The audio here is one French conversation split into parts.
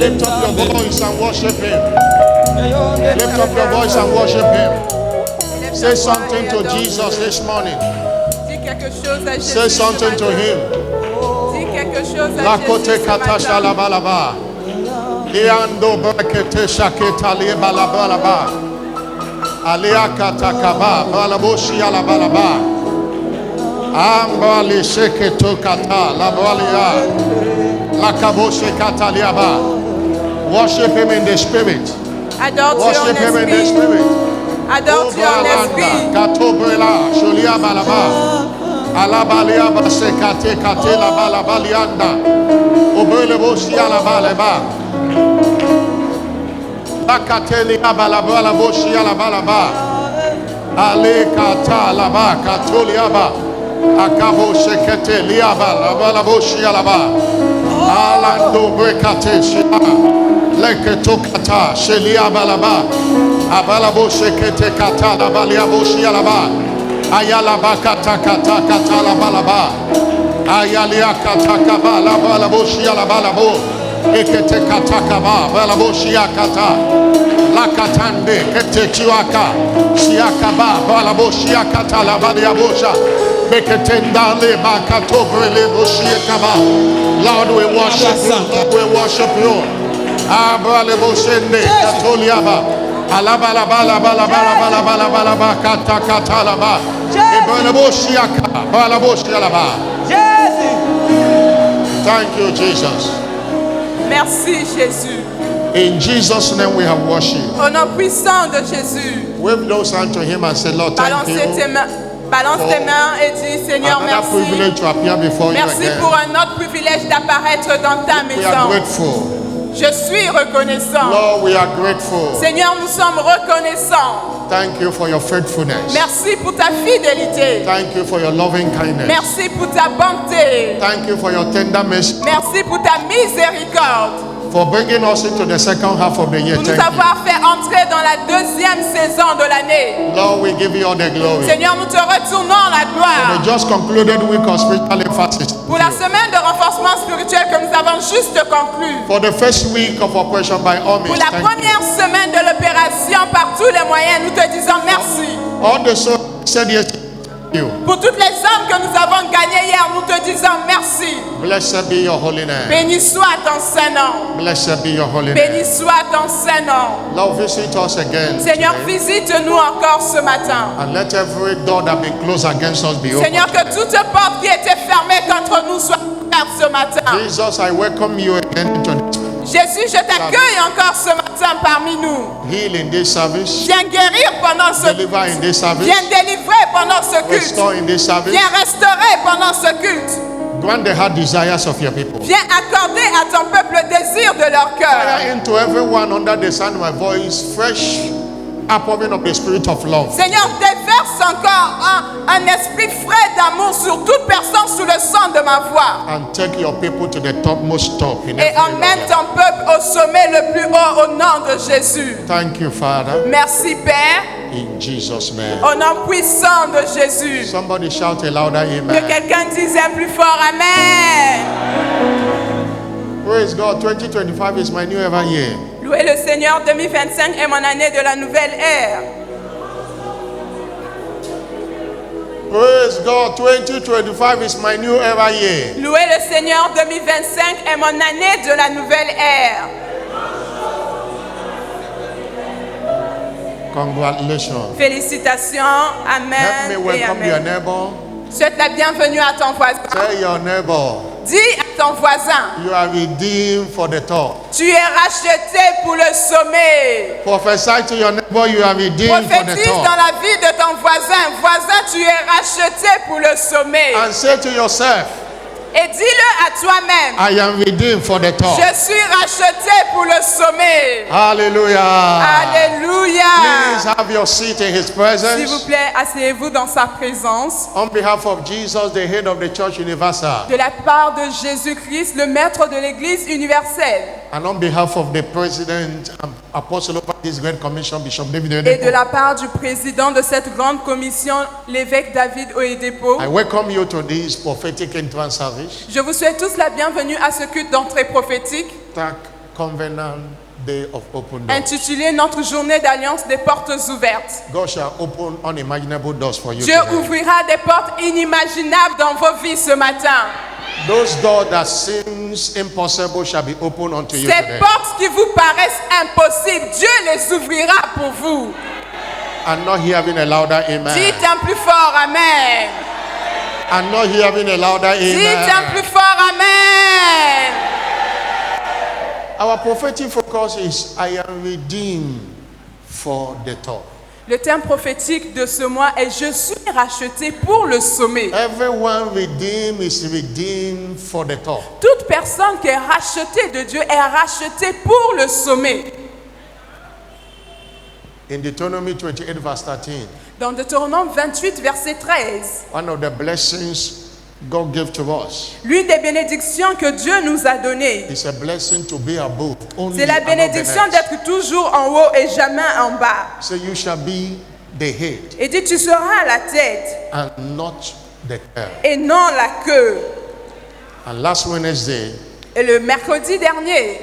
Lift up your voice and worship Him. Lift up your voice and worship Him. Say something to Jesus this morning. Dis quelque chose à Jésus. Say something to Him. Dis quelque chose à La Jésus kote ce katasha la matin. balaba. Liando brekete shaketa li balaba. Alia katakaba balaboshi ala balaba. Ambali sheketo kata la balia. La kaboshe kata liaba. Worship Him in the Spirit. Adore-tu en Worship Him in the esprit. Spirit. Adore-tu en esprit. Katobrela sholia balaba. Alabalia basekate kate la balabalianda. Obele boshi ala balaba. Akateli abalaba la boshi ala balaba. Ale kata la ba katoliaba. Akabo shekete liaba la balaboshi ala ba. Alando brekate shia. Leketo kata shelia balaba. Abalabo shekete kata la baliabo shi ala ba. Ayala bakata kata kata la balaba. Ayalia kata kaba la balabo shi ala balabo. Ekete kata kaba balabo shi akata. La katande kete chiwaka. Shiakaba balabo shi akata la baliabosha. Beketenda le bakato brele boshi kaba. Lord, we worship you. Lord, we worship you. Abalabo shende katoliaba. Alabalabalabalabalabalabalaba kata kata laba. Ebalaboshiaka balaboshialaba. Thank you, Jesus. Merci Jésus. In Jesus' name we have worship. Au nom puissant de Jésus. Wave those hands to Him and say, Lord, thank Balance you. tes mains et dis Seigneur Another merci. privilege to appear before you Merci again. pour un autre privilège d'apparaître dans ta We are maison. grateful. Je suis reconnaissant. Lord, we are grateful. Seigneur, nous sommes reconnaissants. Thank you for your faithfulness. Merci pour ta fidélité. Thank you for your loving kindness. Merci pour ta bonté. Thank you for your tender mercy. Merci pour ta miséricorde. For bringing us into the second half of the year. Pour nous Thank you. avoir fait entrer dans la deuxième saison de l'année. Lord, we give you all the glory. Seigneur, nous te retournons la For gloire. the just concluded week of spiritual emphasis. Pour la semaine de renforcement spirituel que nous avons juste conclue. For the first week of operation by all means. Pour la Thank you. première semaine de l'opération par tous les moyens, nous te disons merci. All the souls said yes. Thank you. Pour toutes les âmes que nous avons gagnées hier, nous te disons merci. Blessed be your holy name. Béni soit ton Saint-Nom. Blessed be your holy name. Béni soit ton Saint-Nom. Lord, visit us again. Seigneur, today. visite-nous encore ce matin. And let every door that be closed against us be opened. Seigneur, que toute porte qui était fermée contre nous soit ouverte ce matin. Jesus, I welcome you again into this. Jésus, je t'accueille encore ce matin parmi nous. Heal in this service. Viens guérir pendant ce Deliver in this service. Viens délivrer pendant ce culte. Restore in this service. Viens restaurer pendant ce culte. Grant the heart desires of your people. Viens accorder à ton peuple le désir de leur cœur. Fire into everyone under the sound of my voice, fresh outpouring of the spirit of love. Seigneur, déverse encore un esprit frais d'amour sur toute personne sous le son de ma voix. And take your people to the topmost top in Et every emmène area. ton peuple au sommet le plus haut au nom de Jésus. Thank you, Father, Merci Père, in Jesus' name. au nom puissant de Jésus. Somebody shout a louder Que amen. quelqu'un dise un plus fort Amen. Praise God. 2025 is my new ever year. Louez le Seigneur, 2025 est mon année de la nouvelle ère. Praise God. 2025 is my new ever year. Louez le Seigneur, 2025 est mon année de la nouvelle ère. Congratulations. Félicitations, Amen Help me et welcome your Amen. neighbor. Souhaite la bienvenue à ton voisin. Tell your neighbor, Dis à ton voisin, you are redeemed for the top. tu es racheté pour le sommet. Prophesy to your neighbor, you are redeemed for the Prophétise dans top. la vie de ton voisin. Voisin, tu es racheté pour le sommet. And say to yourself, Et dis-le à toi-même. I am redeemed for the top. Je suis racheté pour le sommet. Hallelujah. Alléluia. Please have your seat in His S'il vous presence. plaît, asseyez-vous dans sa présence. On behalf of Jesus, the head of the church universal, De la part de Jésus-Christ, le maître de l'Église universelle. and on behalf of the president and apostle over this great commission, Bishop David Et de Oyedepo, la part du président de cette grande commission, l'évêque David Oyedepo. I welcome you to this prophetic entrance service. Je vous souhaite tous la bienvenue à ce culte d'entrée prophétique. Covenant Day of Open Doors. intitulé notre journée d'alliance des portes ouvertes. God shall open unimaginable doors for you Dieu today. ouvrira des portes inimaginables dans vos vies ce matin. Those doors that seems impossible shall be opened unto you Ces today. portes qui vous paraissent impossibles, Dieu les ouvrira pour vous. I'm not hearing a louder amen. Dites un plus fort Amen. I'm not hearing a louder Dites un amen. plus fort Amen. Our prophetic focus is I am redeemed for the top. Le thème prophétique de ce mois est Je suis racheté pour le sommet. Everyone redeemed is redeemed for the top. Toute personne qui est rachetée de Dieu est rachetée pour le sommet. In Deuteronomy 28 verse 13, Dans Deutéronome 28, verset 13, one of the blessings God gave to us l'une des bénédictions que Dieu nous a données, is a blessing to be above only c'est la and not bénédiction beneath. d'être toujours en haut et jamais en bas. So you shall be the head Et dit, tu seras la tête and not the tail. et non la queue. And last Wednesday, Et le mercredi dernier,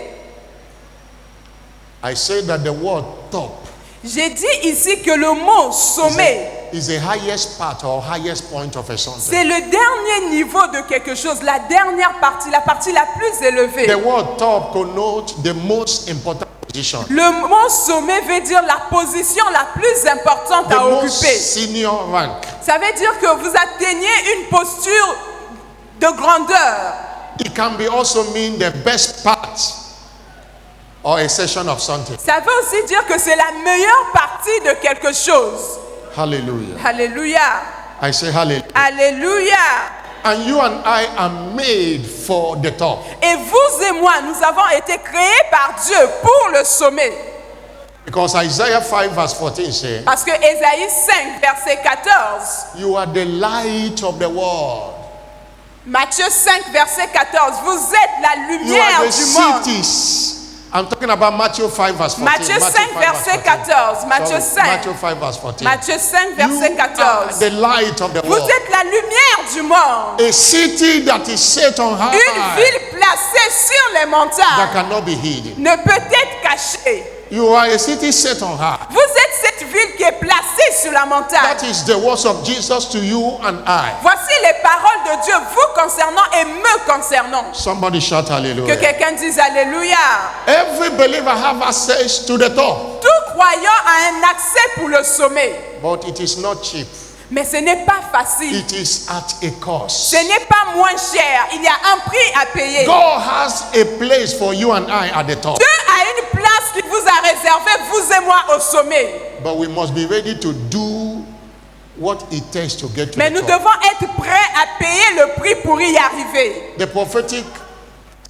I said that the word top j'ai dit ici que le mot sommet, is the highest part or highest point of a something. c'est le dernier niveau de quelque chose, la dernière partie, la partie la plus élevée. The word top connotes the most important position, Le mot sommet veut dire la position la plus importante the à most occuper. senior rank. Ça veut dire que vous atteignez une posture de grandeur. It can be also mean the best part or a section of something. Ça veut aussi dire que c'est la meilleure partie de quelque chose. Hallelujah. Alléluia. I say hallelujah. Alléluia. And you and I are made for the top. Et vous et moi, nous avons été créés par Dieu pour le sommet. Because Isaiah 5 verse 14 says, Parce que Ésaïe 5, verset 14, you are the light of the world. Matthieu 5, verset 14, vous êtes la You are lumière the du monde. cities. I'm talking about Matthew 5 verse 14. Matthieu 5, verset 14. Matthieu 5. Matthew 5 verse 14. Matthieu 5, verset You are 14. the light of the Vous world. êtes la lumière du monde. A city that is set on high Une ville placée sur les that montagnes cannot be hidden. ne peut être cachée. You are a city set on high. Vous êtes cette ville qui est placée sur la montagne. That is the words of Jesus to you and I. Voici les paroles de Dieu vous concernant et me concernant. Somebody shout Que hallelujah. quelqu'un dise Alléluia. Every believer have access to the top, Tout croyant a un accès pour le sommet. but it is not cheap. Mais ce n'est pas facile. It is at a cost. Ce n'est pas moins cher. Il y a un prix à payer. Dieu God has a place for you and I at the top, a une place qui vous a réservé, vous et moi, au sommet. but we must be ready to do what it takes to get to Mais the nous top. devons être prêts à payer le prix pour y arriver. The prophetic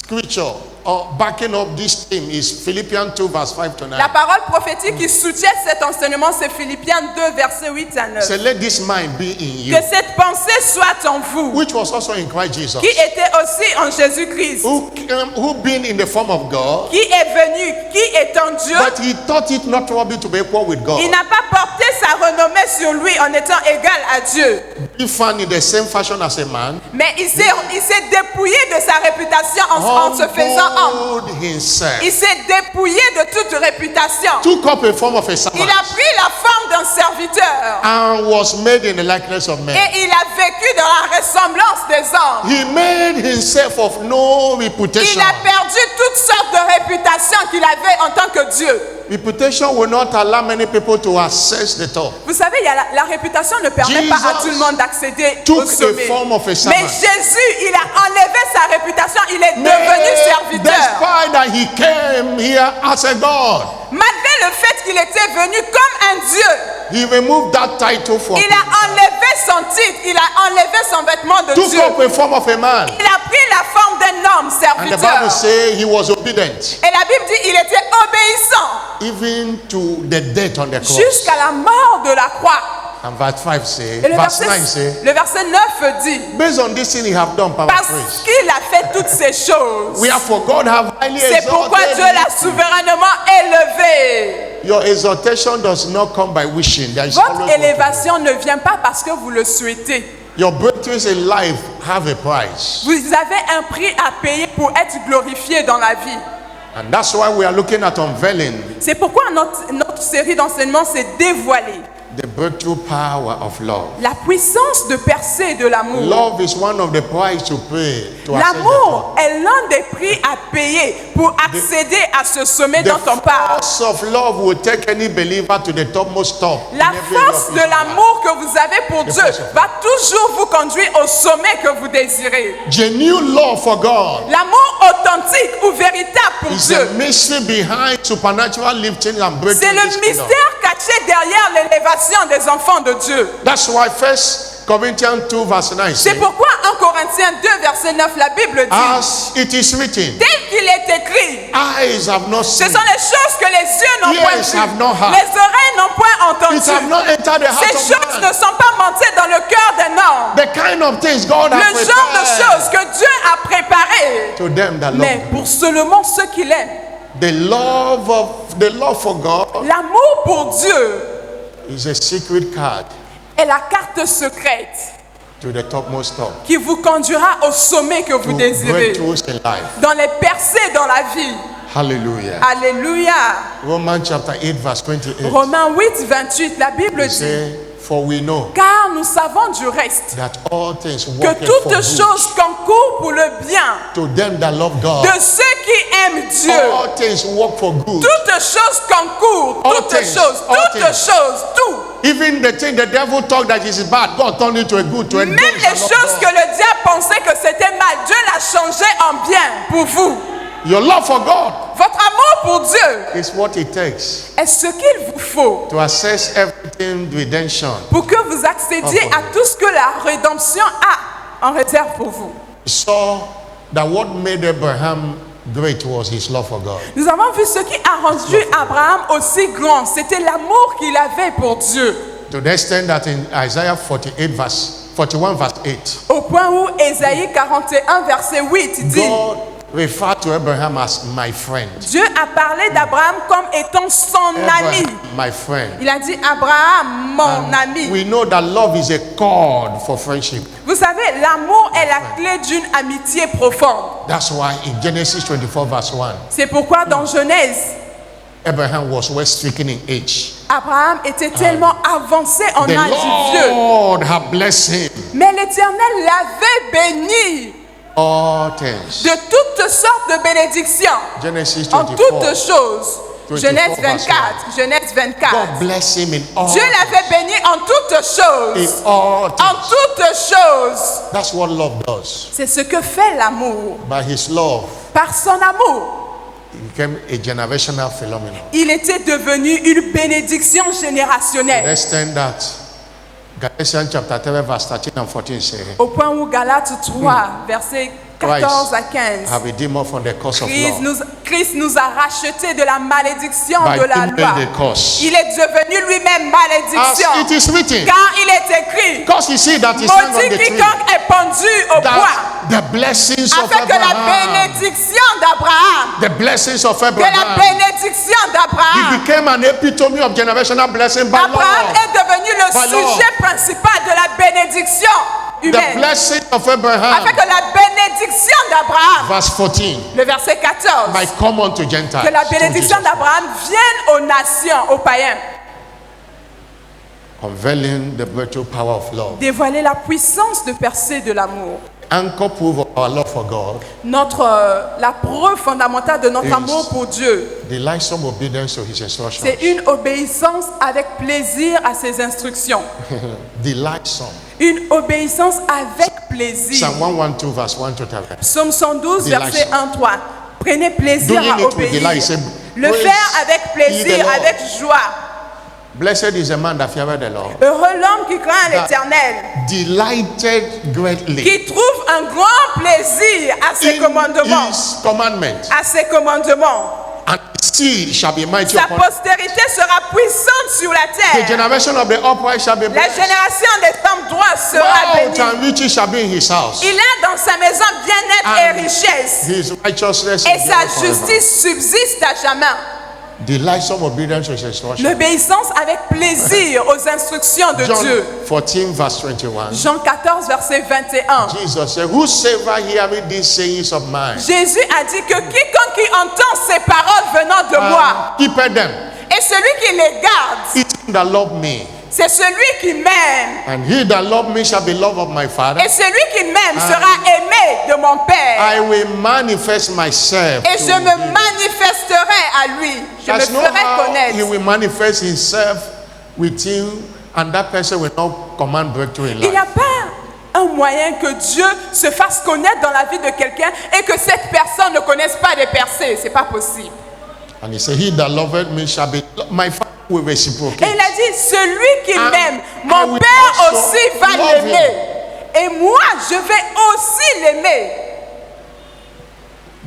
scripture or backing up this theme is Philippians 2 verse 5 to 9. La parole prophétique qui soutient cet enseignement, c'est Philippiens 2, versets 8 à 9. So let this mind be in you, Que cette pensée soit en vous, which was also in Christ Jesus, qui était aussi en Jésus-Christ, who being in the form of God, qui est venu, qui est en Dieu. but he thought it not robbery to be equal with God. Il n'a pas porté sa renommée sur lui en étant égal à Dieu. He found in the same fashion as a man, Mais il s'est dépouillé de sa réputation en se faisant homme. humbled himself, Il s'est dépouillé de toute réputation. took up a form of a Il servant, a pris la forme d'un serviteur. and was made in the likeness of men. Et il a vécu dans la ressemblance des hommes. He made himself of no Il reputation. a perdu toutes sortes de réputations qu'il avait en tant que Dieu. Reputation will not allow many people to access the top. Vous savez, la réputation ne permet pas à Jesus tout le monde d'accéder took au a sommet. form of a Mais servant. Jésus, il a enlevé sa réputation, il est devenu serviteur. Despite that he came here as a God, Malgré le fait qu'il était venu comme un Dieu, he removed that title from il him. a enlevé son titre, il a enlevé son vêtement de Took Dieu. up a form of a man. Il a pris la forme d'un homme And the serviteur. Bible says he was obedient, Et la Bible dit il était obéissant even to the death on the cross. jusqu'à la mort de la croix. And verse 5 says, Et le verse 9 verset, says, le verset 9 dit, based on this thing he have done, power parce praise. qu'il a fait toutes ces choses, Wherefore God have highly c'est pourquoi Dieu exalted l'a souverainement élevé. you. Your exaltation does not come by wishing. There is Votre always one to élévation ne vient pas parce que vous le souhaitez. do. Your breakthroughs in life have a price. Vous avez un prix à payer pour être glorifié dans la vie. And that's why we are looking at unveiling C'est pourquoi notre série d'enseignements s'est dévoilée. the breakthrough power of love. La puissance de percer de l'amour. Love is one of the price to pay to access the L'amour top. est l'un des prix à payer pour accéder à ce sommet The dont on parle. force of love will take any believer to the topmost top. La in every area force of de his life. l'amour que vous avez pour Dieu force of va toujours vous conduire au sommet que vous désirez. Genuine love for God L'amour authentique ou véritable pour is Dieu, the mystery behind supernatural lifting and breaking. c'est le this kingdom. mystère caché derrière l'élévation des enfants de Dieu. That's why 1 Corinthians 2 verse 9 C'est says, pourquoi en Corinthiens 2 verset 9 la Bible dit, as it is written, tel qu'il est écrit, eyes have not ce seen, sont les choses que les yeux n'ont point ears have vues, not heard, les oreilles n'ont point it have entendu. not entered the Ces heart choses of ne man. sont pas montées dans le cœur d'un homme. The kind of things God Le has genre de prepared choses que Dieu a préparées. to them that love Mais Him. pour seulement ceux qu'il aime. The love for God L'amour pour Dieu is a secret card est la carte secrète to the topmost top. qui vous conduira au sommet que vous To désirez. breakthroughs in life. Dans les percées dans la vie. Hallelujah. Alléluia. Romans chapter 8 verse 28. Romains 8, 28, la Bible It dit, says, for we know car nous savons du reste that all things que work for toutes good choses concourent pour le bien to them that love God. de ceux qui aiment Dieu. All things work for good. Toutes choses concourent, All toutes things, choses, all toutes things. choses, tout. Even the thing the devil thought that is bad, God turned it to a good, to a Même good. les choses que le diable pensait que c'était mal, Dieu l'a changé en bien pour vous. Your love for God Votre amour pour Dieu is what it takes est ce qu'il vous faut to access everything redemption. pour que vous accédiez à tout ce que la rédemption a en réserve pour vous. Saw that what made Abraham great was his love for God. Nous avons vu ce qui a rendu Abraham aussi grand, c'était l'amour qu'il avait pour Dieu. To the extent that in Isaiah 41 verse 8, Au point où Ésaïe 41 verset 8 dit, God referred to Abraham as my friend. Dieu a parlé d'Abraham comme étant son ami. Abraham, my friend. Il a dit Abraham, mon ami. We know that love is a cord for friendship. Vous savez, l'amour est la clé d'une amitié profonde. That's why in Genesis 24 verse 1, C'est pourquoi dans Genèse, Abraham was well stricken in age. Abraham était tellement avancé en The âge vieux. Lord had blessed him Mais l'Éternel l'avait béni all things. de toutes sortes de bénédictions Genesis en 24. toutes choses. 24 Genèse verse 24. Genèse 24. God bless him in all. Dieu l'avait béni en toutes In choses. all En things. toutes choses. That's what love does. C'est ce que fait l'amour. By his love, Par son amour, it became a generational phenomenon. il était devenu une bénédiction générationnelle. Let's stand that. Galatians chapter 3 verse 13 and 14 say, Au point où Galates 3, versets 14 à 15. have redeemed us from the curse of law. Christ nous a rachetés de la malédiction By de la him loi. the curse. Il est devenu lui-même As malédiction. it is written, Car il est écrit, because he see that he stand on maudit the tree, quiconque est pendu au bois, that the blessings of afin que la Abraham, bénédiction d'Abraham, the blessings of que la Abraham, bénédiction he d'Abraham, became an epitome of generational blessing by Abraham love. est devenu le By law. sujet principal de la bénédiction The humaine. blessing of Abraham, Afin que la bénédiction d'Abraham, verse 14, le verset 14, might come unto Gentiles. que la through bénédiction Jesus. d'Abraham vienne aux nations, aux païens. Unveiling the breakthrough power of love. Dévoiler la puissance de percer de l'amour. Anchor proof of our love for God. La preuve fondamentale de notre Yes. amour pour Dieu, The lightsome obedience to his instructions. c'est une obéissance avec plaisir à ses instructions. The lightsome. Une obéissance avec plaisir. Psalm 112 verse 1 to 3. Psaume 112, verset Delight. 1-3. Prenez plaisir Doing à it with obéir. delight, say, Le praise faire avec ye plaisir, the Lord. avec joie. Blessed is the man that feareth the Lord. Heureux l'homme qui craint That- l'Éternel, Delighted greatly qui trouve un grand plaisir à ses in commandements. his commandment. À ses commandements. And his seed shall be mighty Sa upon postérité sera puissante sur la the terre. generation of the upright shall be La blessed. génération des hommes droits sera Wealth bénie. and riches shall be in his house. Il a dans sa maison bien-être And et richesse. his righteousness Et endureth sa forever. justice subsiste à jamais. Delightsome obedience to his instruction. L'obéissance avec plaisir aux instructions de John Dieu. 14 verse 21. Jean 14, verset 21. Jesus said, whosoever heareth these sayings of mine Jésus a dit que quiconque qui entend ces paroles venant de moi, and keepeth them, et celui qui les garde, it that love me, c'est celui qui m'aime. and he that love me shall be loved of my Father. Et celui qui m'aime sera aimé de mon Père. I will manifest myself. Et to je me him. manifesterai à lui. Je me There's no ferai how he connaître. will manifest himself with you, and that person will not command breakthrough in Il n'y a life. pas un moyen que Dieu se fasse connaître dans la vie de quelqu'un et que cette personne ne connaisse pas des percées. C'est pas possible. And he said, he that loveth me shall be my Father will reciprocate. Et il a dit, celui qui And m'aime, I mon will Père also aussi va love l'aimer. Et moi, je vais aussi l'aimer.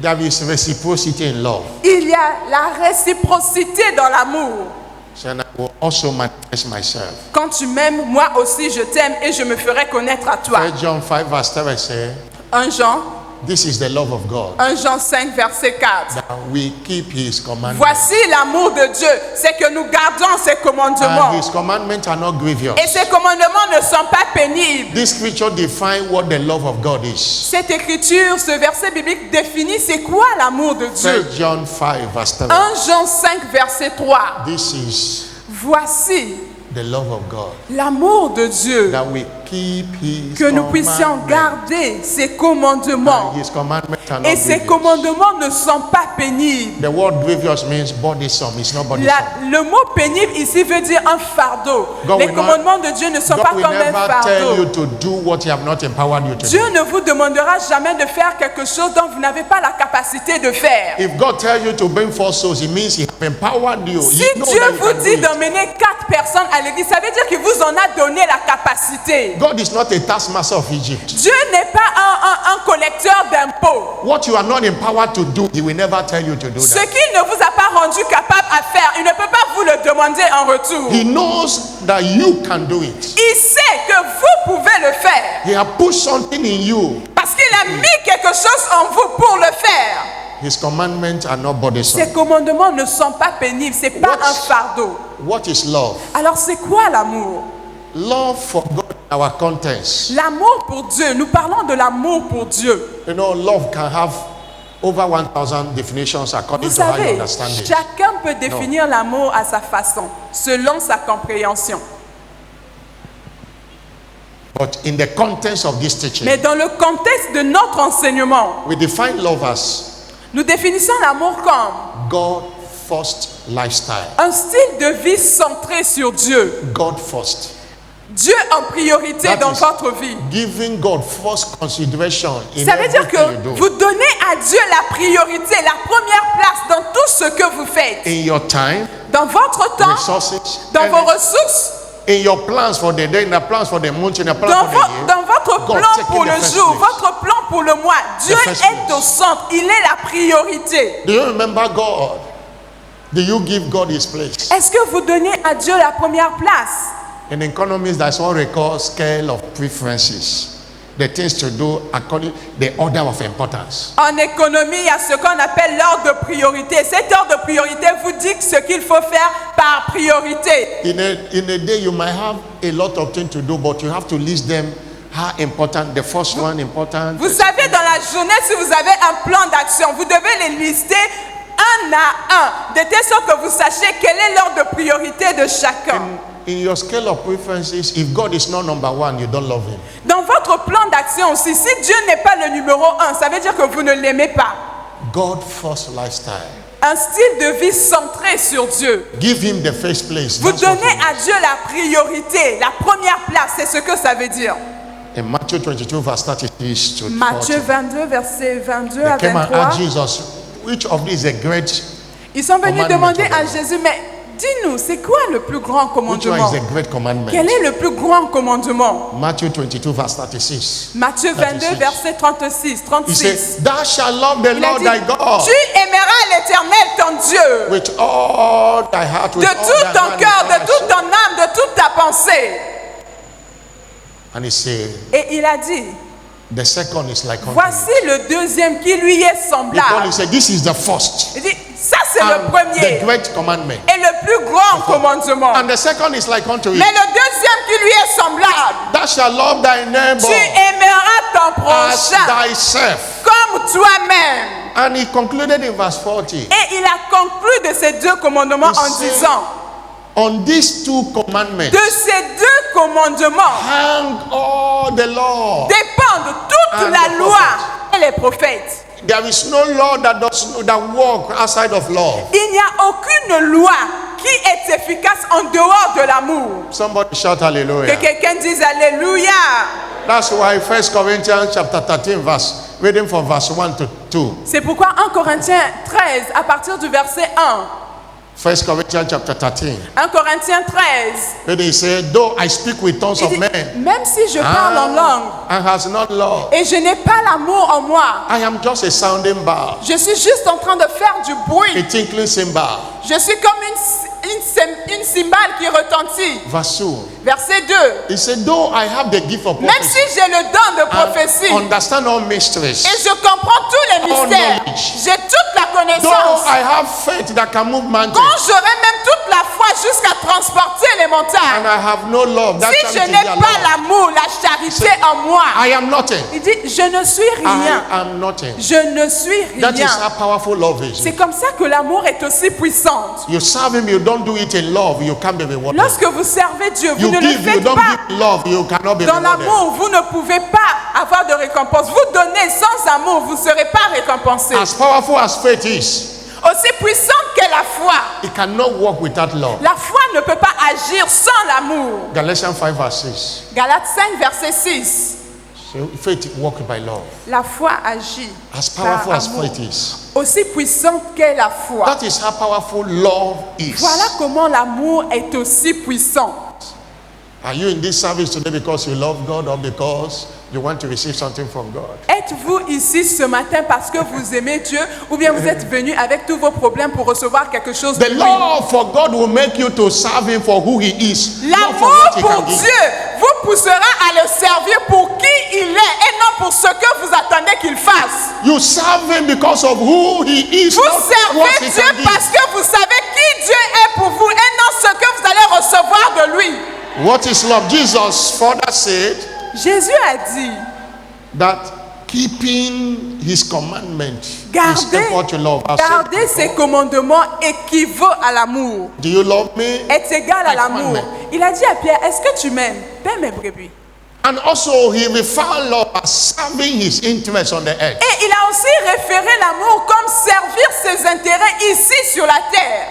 There is reciprocity in love. Il y a la réciprocité dans l'amour. So I will also manifest myself. Quand tu m'aimes, moi aussi je t'aime et je me ferai connaître à toi. 1 John 5 verse 7 says, 1 Jean, this is the love of God, 1 Jean 5, verset 4. that we keep his commandments. Voici l'amour de Dieu, c'est que nous gardons ses commandements. And his commandments are not grievous. Et ces commandements ne sont pas pénibles. This scripture defines what the love of God is. Cette écriture, ce verset biblique définit c'est quoi l'amour de 1 Dieu. John 5 verse 7. 1 Jean 5, verset 3. This is Voici the love of God, l'amour de Dieu, that we keep his que nous puissions commandments. garder ses commandements. And his commandments are not Et ces grievous. commandements ne sont pas pénibles. The word grievous means burdensome. It's not burdensome. Le mot pénible ici veut dire un fardeau. God Les will not- commandements de Dieu ne sont pas God will comme un never tell you fardeau. to do what he have not empowered you to Dieu do. ne vous demandera jamais de faire quelque chose dont vous n'avez pas la capacité de faire. If God tells you to bring 4 souls, it means he have empowered you. Si You know Dieu that you vous can do dit it. d'emmener 4 personnes à l'église, ça veut dire qu'il vous en a donné la capacité. God is not a taskmaster of Egypt. Dieu n'est pas un collecteur d'impôts. What you are not empowered to do, he will never tell you to do Ce that. qu'il ne vous a pas rendu capable à faire, il ne peut pas vous le demander en retour. He knows that you can do it. Il sait que vous pouvez le faire. He has put something in you. Parce qu'il a mis quelque chose en vous pour le faire. His commandments are not burdensome. Ces commandements ne sont pas pénibles, c'est pas What- un fardeau. What is love? Alors c'est quoi l'amour? Love for God in our contents. L'amour pour Dieu, nous parlons de l'amour pour Dieu. You know, love can have over 1,000 definitions according Vous to how you savez, understand it. chacun peut définir l'amour à sa façon, selon sa compréhension. But in the context of this teaching, Mais dans le contexte de notre enseignement, we define love as nous définissons l'amour comme God first lifestyle. un style de vie centré sur Dieu. God first. Dieu en priorité That dans is votre vie. Giving God first consideration in Ça veut dire que everything you do. vous donnez à Dieu la priorité, la première place dans tout ce que vous faites. In your time, Dans votre temps, resources, dans vos and ressources, in your plans for the day, in the plans for the month, in the plans dans, for the year. dans votre God plan taking pour the le first jour, place. votre plan pour le mois. Dieu first est place. au centre, il est la priorité. Do you remember God? Do you give God his place? Est-ce que vous donnez à Dieu la première place? In economics, that's what we call scale of preferences. The things to do according the order of importance. En économie, il y a ce qu'on appelle l'ordre de priorité. Cet ordre de priorité vous dit ce qu'il faut faire par priorité. In a day, you might have a lot of things to do, but you have to list them. How important? The first one important. Vous savez, dans la journée, si vous avez un plan d'action, vous devez les lister un à un, de telle sorte que vous sachiez quel est l'ordre de priorité de chacun. In your scale of preferences, if God is not number one, you don't love him. Dans votre plan d'action aussi, si Dieu n'est pas le numéro 1, ça veut dire que vous ne l'aimez pas. God first lifestyle. Un style de vie centré sur Dieu. Give him the first place. Vous That's what donnez it à Dieu la priorité, la première place, c'est ce que ça veut dire. is. In Matthew 22, verse 32 to Matthieu 40, 22, verset 22 à they came and 23. asked Jesus, which of these is a great, Ils sont venus commandment demander of à God. Jésus, mais dis-nous, c'est quoi le plus grand which one commandement? is a great commandment? Quel est le plus grand commandement? Matthew 22, verse 36. Matthieu 22, 36. verset 36, He 36. said, thou shalt love the Il a Lord dit, thy God tu aimeras l'Éternel ton Dieu with all thy heart, with de all tout thy ton mind, cœur, with all de thy toute soul. ton âme, de toute ta pensée. And he said, Et il a dit, the second is like unto voici it. le deuxième qui lui est Because he semblable. said, this is the first. Il dit, Ça, c'est le and premier the great commandment. et le plus grand commandement. And the second is like unto it. Mais le deuxième qui lui est semblable, Thou shalt love thy neighbor tu aimeras ton as prochain thyself. comme toi-même. And he concluded in verse 40. Et il a conclu de ces deux commandements Il en sait- disant, On these two commandments de ces deux commandements hang all the law. dépendent toute And la the loi prophets. et les prophètes. There is no law that walk outside of law. Il n'y a aucune loi qui est efficace en dehors de l'amour. Somebody shout Que hallelujah. quelqu'un dise Alléluia. That's why 1 Corinthians chapter 13 reading from verse 1 to 2. C'est pourquoi 1 Corinthiens 13, à partir du verset 1, 1 Corinthians chapter 13. 1 Corinthiens 13, Where they say, though I speak with tongues il of dit, men même si je parle en langue and has not love, et je n'ai pas l'amour en moi, I am just a sounding bar, je suis juste en train de faire du a bruit. tinkling cymbal. Je suis comme une cymbale qui retentit. Verse 2. Verset 2. He said, though I have the gift of Même si prophecy j'ai le don de prophétie and understand all mysteries, et je comprends tous les all mystères, knowledge, j'ai toute la though connaissance, I have faith that can move mountains, quand j'aurai même toute la foi jusqu'à transporter les and montagnes, I have no love, that si je charity n'ai is pas love, l'amour, la charité en moi, I am nothing. il dit, je ne suis rien. I am nothing. Je ne suis That is rien. how powerful love is. C'est comme ça que l'amour est aussi puissant. You serve him, you don't do it in love, you can't be rewarded. Lorsque vous servez Dieu, vous You ne le give, you faites don't pas give love, you cannot be dans rewarded. l'amour. Vous ne pouvez pas avoir de récompense. Vous donnez sans amour, vous ne serez pas récompensé. As powerful as faith is, Aussi puissante que la foi, it cannot work without love. la foi ne peut pas agir sans l'amour. Galatians 5 verse 6. Galates 5, verset 6. So faith works by love. La foi agit As par powerful as amour. faith is. Aussi puissante qu'est la foi. That is how powerful love is. Voilà comment l'amour est aussi puissant. Are you in this service today because you love God or because you want to receive something from God? Êtes-vous ici ce matin parce que vous aimez Dieu ou bien vous êtes venu avec tous vos problèmes pour recevoir quelque chose de The lui? love for God will make you to serve him for who he is, not for L'amour what he pour can give. Dieu vous poussera à le servir pour qui il est et non pour ce que vous attendez qu'il fasse. You serve him because of who he is, Vous not what servez he Dieu can give. parce que vous savez qui Dieu est pour vous et non ce que vous allez recevoir de lui. What is love? Jesus further said Jésus a dit, that keeping his commandment is Gardez- equal to love. I said garder before. ses commandements équivaut à l'amour, Do you love me? est égal à My l'amour. commandment. Il a dit à Pierre, est-ce que tu m'aimes? Paie mes brebis. And also he referred love as serving his interests on the earth. Et il a aussi référé l'amour comme servir ses intérêts ici sur la terre.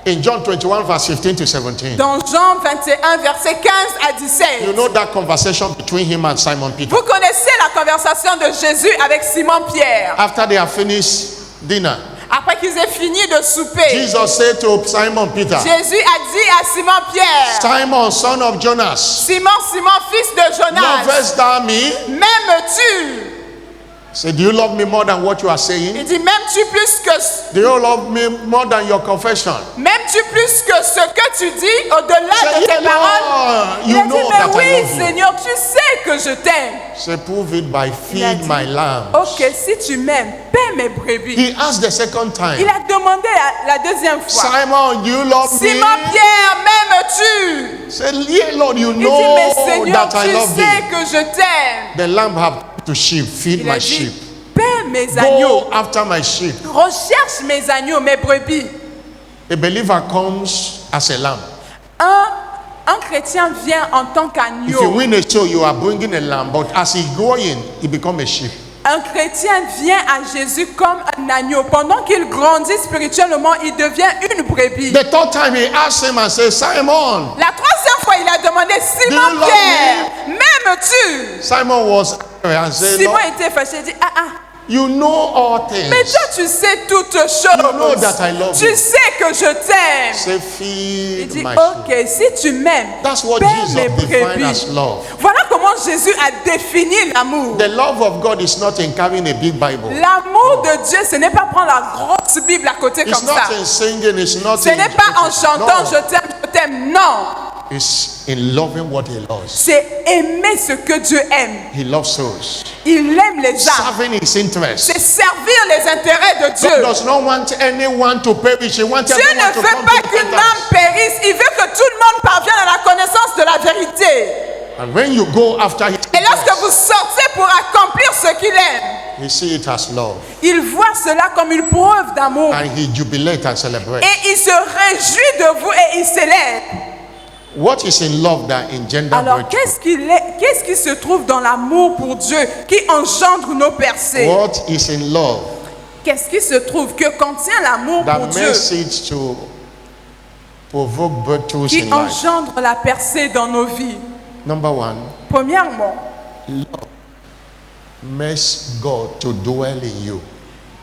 In John 21 verse 15 to 17. Dans Jean 21, verset 15 à 17. You know that conversation between him and Simon Peter. Vous connaissez la conversation de Jésus avec Simon-Pierre. After they have finished dinner, Après qu'ils aient fini de souper, Jesus said to Simon Peter, Jésus a dit à Simon-Pierre, Simon, son of Jonas, Simon, Simon, fils de Jonas, lovest thou me? m'aimes-tu? Say, do you love me more than what you are saying? Il dit, m'aimes-tu plus que, Do you love me more than your confession? m'aimes-tu plus que ce que tu dis au-delà Say, de tes yeah, paroles? Lord, Il you a dit, know mais that I oui, love you. Seigneur, tu sais que je t'aime. Say, prove it by Il a feed dit, my lambs. ok, si tu m'aimes, paie mes brebis. He asked the second time, Il a demandé la deuxième fois, Simon, do you love me? Simon-Pierre, m'aimes-tu? Say, yeah, Lord, you Il dit, know mais Seigneur, that I tu love sais thee. que je t'aime. The lamb have to sheep, feed Il a my dit, sheep. paie mes agneaux, Go after my sheep. recherche mes agneaux, mes brebis. A believer comes as a lamb. Un chrétien vient en tant If you qu'agneau. win a show, you are bringing a lamb, but as he growing, he become a sheep. Un chrétien vient à Jésus comme un agneau. Pendant qu'il grandit spirituellement, il devient une brebis. The third time he asked him and said, Simon. La troisième fois, il a demandé, Simon-Pierre, m'aimes-tu? Simon was angry and said, Simon Lord, était fâché, il dit, ah, you know all things. mais toi tu sais toutes choses. You know that I love Tu you. sais que je t'aime. Say, Il feed dit, my ok, sheep. si tu m'aimes, That's what paie Jesus mes defined as brebis. love. Voilà comment Jésus a défini l'amour. The love of God is not in carrying a big Bible. L'amour de Dieu, ce n'est pas prendre la grosse Bible à côté It's comme ça. not in singing, it's not Ce in... n'est pas en chantant, No. je t'aime, non. is in loving what he loves. c'est aimer ce que Dieu aime. He loves souls. Il aime les âmes. Serving his interests. C'est servir les intérêts de God Dieu. does not want anyone to perish. He wants Dieu everyone ne to veut come pas to qu'une repentance. âme périsse. Il veut que tout le monde parvienne à la connaissance de la vérité. And when you go after his Et lorsque interests, vous sortez pour accomplir ce qu'il aime, he see it as love. il voit cela comme une preuve d'amour. And he jubilates and celebrates. Et il se réjouit de vous et il célèbre. What is in love that engender Alors, breakthrough? qu'est-ce qui se trouve dans l'amour pour Dieu qui engendre nos percées? What is in love Qu'est-ce qui se trouve que contient l'amour pour that Dieu makes it to provoke breakthroughs qui in life? engendre la percée dans nos vies? Number one, Premièrement, love makes God to dwell in you.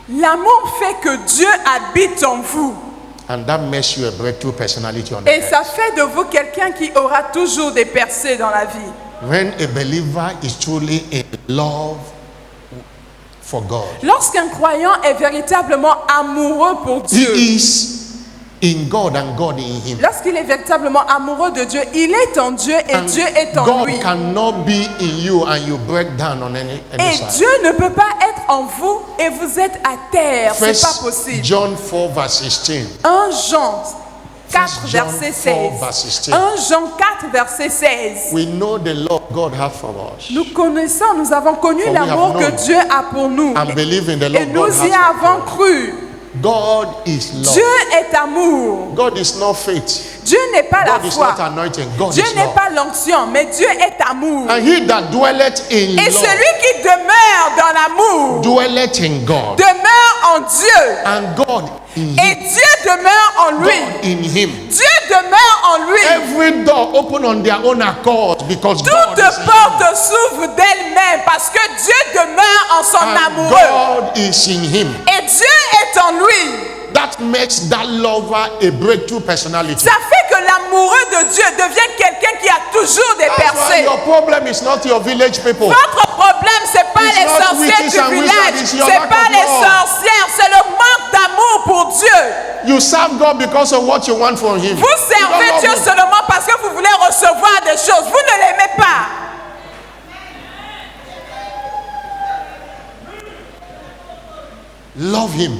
l'amour fait que Dieu habite en vous. And that makes you a breakthrough personality on the Et ça earth. fait de vous quelqu'un qui aura toujours des percées dans la vie. When a believer is truly in love for God, Lorsqu'un croyant est véritablement amoureux pour he Dieu, is in God and God in him. lorsqu'il est véritablement amoureux de Dieu, il est en Dieu et And Dieu est en God lui. cannot be in you and you break down on any Et side. Dieu ne peut pas être en vous et vous êtes à terre. C'est pas First possible. John 4 verse 16. 1 Jean 4 First John verset 4 16. verse 16. 1 Jean 4 verset 16. We know the love God has for us Nous connaissons, nous avons connu For we l'amour have que known Dieu a pour nous. and believe in the Et love nous God y has avons for us. cru. God is love. Dieu est amour. God is not faith. Dieu n'est pas la God is foi. not anointing. God Dieu is n'est love. pas l'onction, mais Dieu est amour. And he that dwelleth in Et love celui qui demeure dans l'amour dwelleth in God. demeure en Dieu. And God in Et him. Dieu demeure en lui. God in him. Dieu demeure en lui. Every door open on their own accord because God Toute is in him. porte s'ouvre d'elle-même parce que Dieu demeure en son And amoureux. God is in him. Et Dieu est en lui. That makes that lover a breakthrough personality. Ça fait que l'amoureux de Dieu devient quelqu'un qui a toujours des That's why percées. your problem is not your village people. Votre problème, c'est pas It's les not sorcières witches du and wizards, village, it's your c'est lack pas of les love. sorcières, c'est le manque d'amour pour Dieu. You serve God because of what you want from him. Vous You don't servez love Dieu him. seulement parce que vous voulez recevoir des choses. Vous ne l'aimez pas. Love him.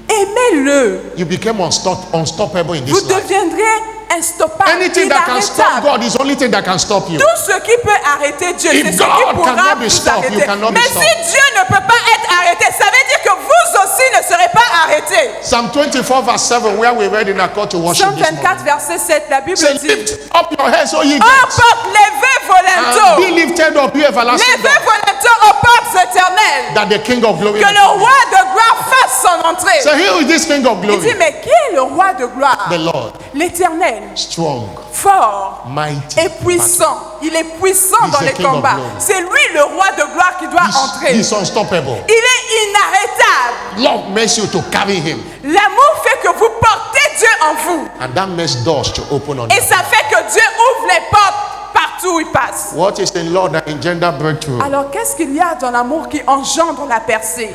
Aimez-le. You became unstoppable in Vous this life. deviendrez instoppable, Anything that can stop inarrêtable. God is the only thing that can stop you. Tout ce qui peut arrêter Dieu, If c'est ce God qui pourra cannot be vous stopped, you arrêter. cannot be Mais si stopped. Dieu ne peut pas être arrêté, ça veut dire que vous aussi ne serez pas arrêtés. Psalm 24 verse 7, where we read in our call to worship Psalm this morning. 24, verset 7, la Bible Say, dit: lift up your heads, O ye Ô gates, portes, levez vos and be linteaux. lifted up, you everlasting Levez doors, vos linteaux aux portes éternelles. that the King of glory Que may le come in. roi de gloire fasse son entrée. So here is this King of Il dit: glory, mais qui est le roi de gloire? the Lord, L'Éternel, strong, fort mighty, et puissant. Il est puissant He's dans the les King of combats. glory. C'est lui le roi de gloire qui doit entrer. He's unstoppable. Il est inarrêtable. Love makes you to carry him, L'amour fait que vous portez Dieu en vous. and that makes doors to open on Et you. ça fait que Dieu ouvre les portes partout où il passe. What is in love that engender breakthrough? Alors qu'est-ce qu'il y a dans l'amour qui engendre la percée?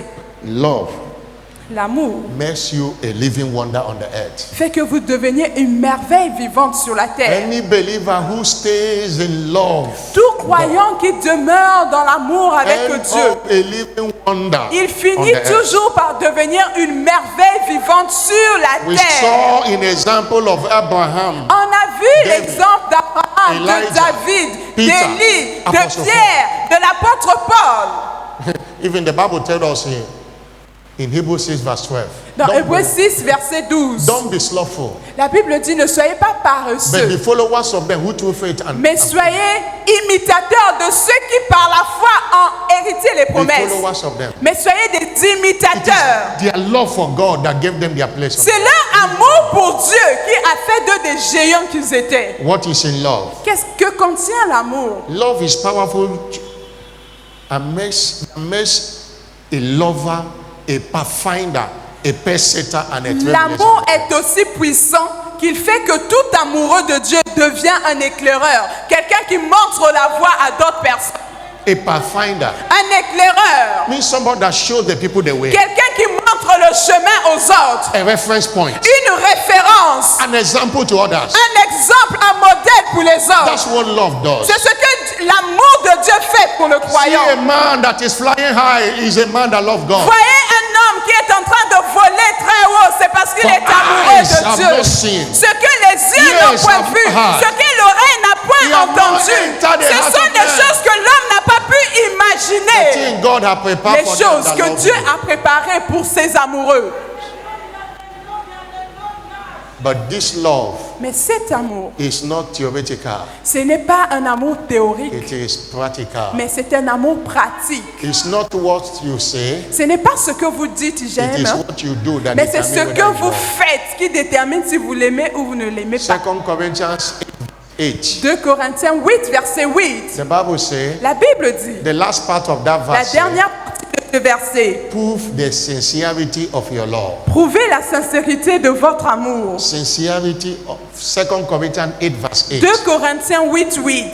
Love L'amour makes you a living wonder on the earth. fait que vous deveniez une merveille vivante sur la terre. Any believer who stays in love, Tout croyant qui demeure dans l'amour avec end Dieu, up a living wonder il on finit the earth. toujours par devenir une merveille vivante sur la We terre. saw in example of Abraham, On a vu David, l'exemple d'Abraham, de Elijah, David, Peter, d'Élie, de Apostle Pierre, de l'apôtre Paul. even the Bible tells us here in Hebrews 6 verse 12. Dans Hébreux Don't, 6, verset 12, don't be slothful, la Bible dit: ne soyez pas but paresseux, be followers of them who through faith and mais soyez imitateurs de ceux qui par la foi ont hérité les be promesses. followers of them. Mais soyez des It imitateurs. is their love for God that gave them their place. C'est leur amour pour Dieu qui a fait d'eux des géants qu'ils étaient. What is in love? Qu'est-ce que contient l'amour? Love is powerful and makes a lover, a pathfinder, a pacesetter, and a trailblazer. L'amour est aussi puissant qu'il fait que tout amoureux de Dieu devient un éclaireur. Quelqu'un qui montre la voie à d'autres personnes. A pathfinder Un éclaireur. means somebody that shows the people the way. Quelqu'un qui montre le chemin aux autres. A reference point. Une référence. An example to others. Un exemple, un modèle pour les trésor. That's what love does. C'est ce que l'amour de Dieu fait pour le See, croyant. a man that is flying high is a man that loves God. Voyez un homme qui est en train de voler très haut, c'est parce qu'il For est amoureux eyes de have Dieu. not seen. Ce que les yeux Ears n'ont point have vu, heard. ce que l'oreille n'a He point have not entendu, entered the ce heart sont of des man. choses que l'homme n'a pas pu The imaginer. thing God has prepared Les for them choses that que love Dieu Him. a préparées pour ses amoureux. But this love Mais cet amour, is not theoretical. ce n'est pas un amour théorique, It is practical. mais c'est un amour pratique. It's not what you say. Ce n'est pas ce que vous dites It is j'aime, what you do that mais c'est determines ce whether que you vous love. faites qui détermine si vous l'aimez ou vous ne l'aimez pas. 2 Corinthians 8. 2 Corinthiens 8, verset 8. The Bible says La Bible dit, the last part of that la verse dernière partie de ce verset, prove the sincerity of your love. prouvez la sincérité de votre amour. Sincerity of 2 Corinthians 8 verse 8. 2 Corinthiens 8, 8.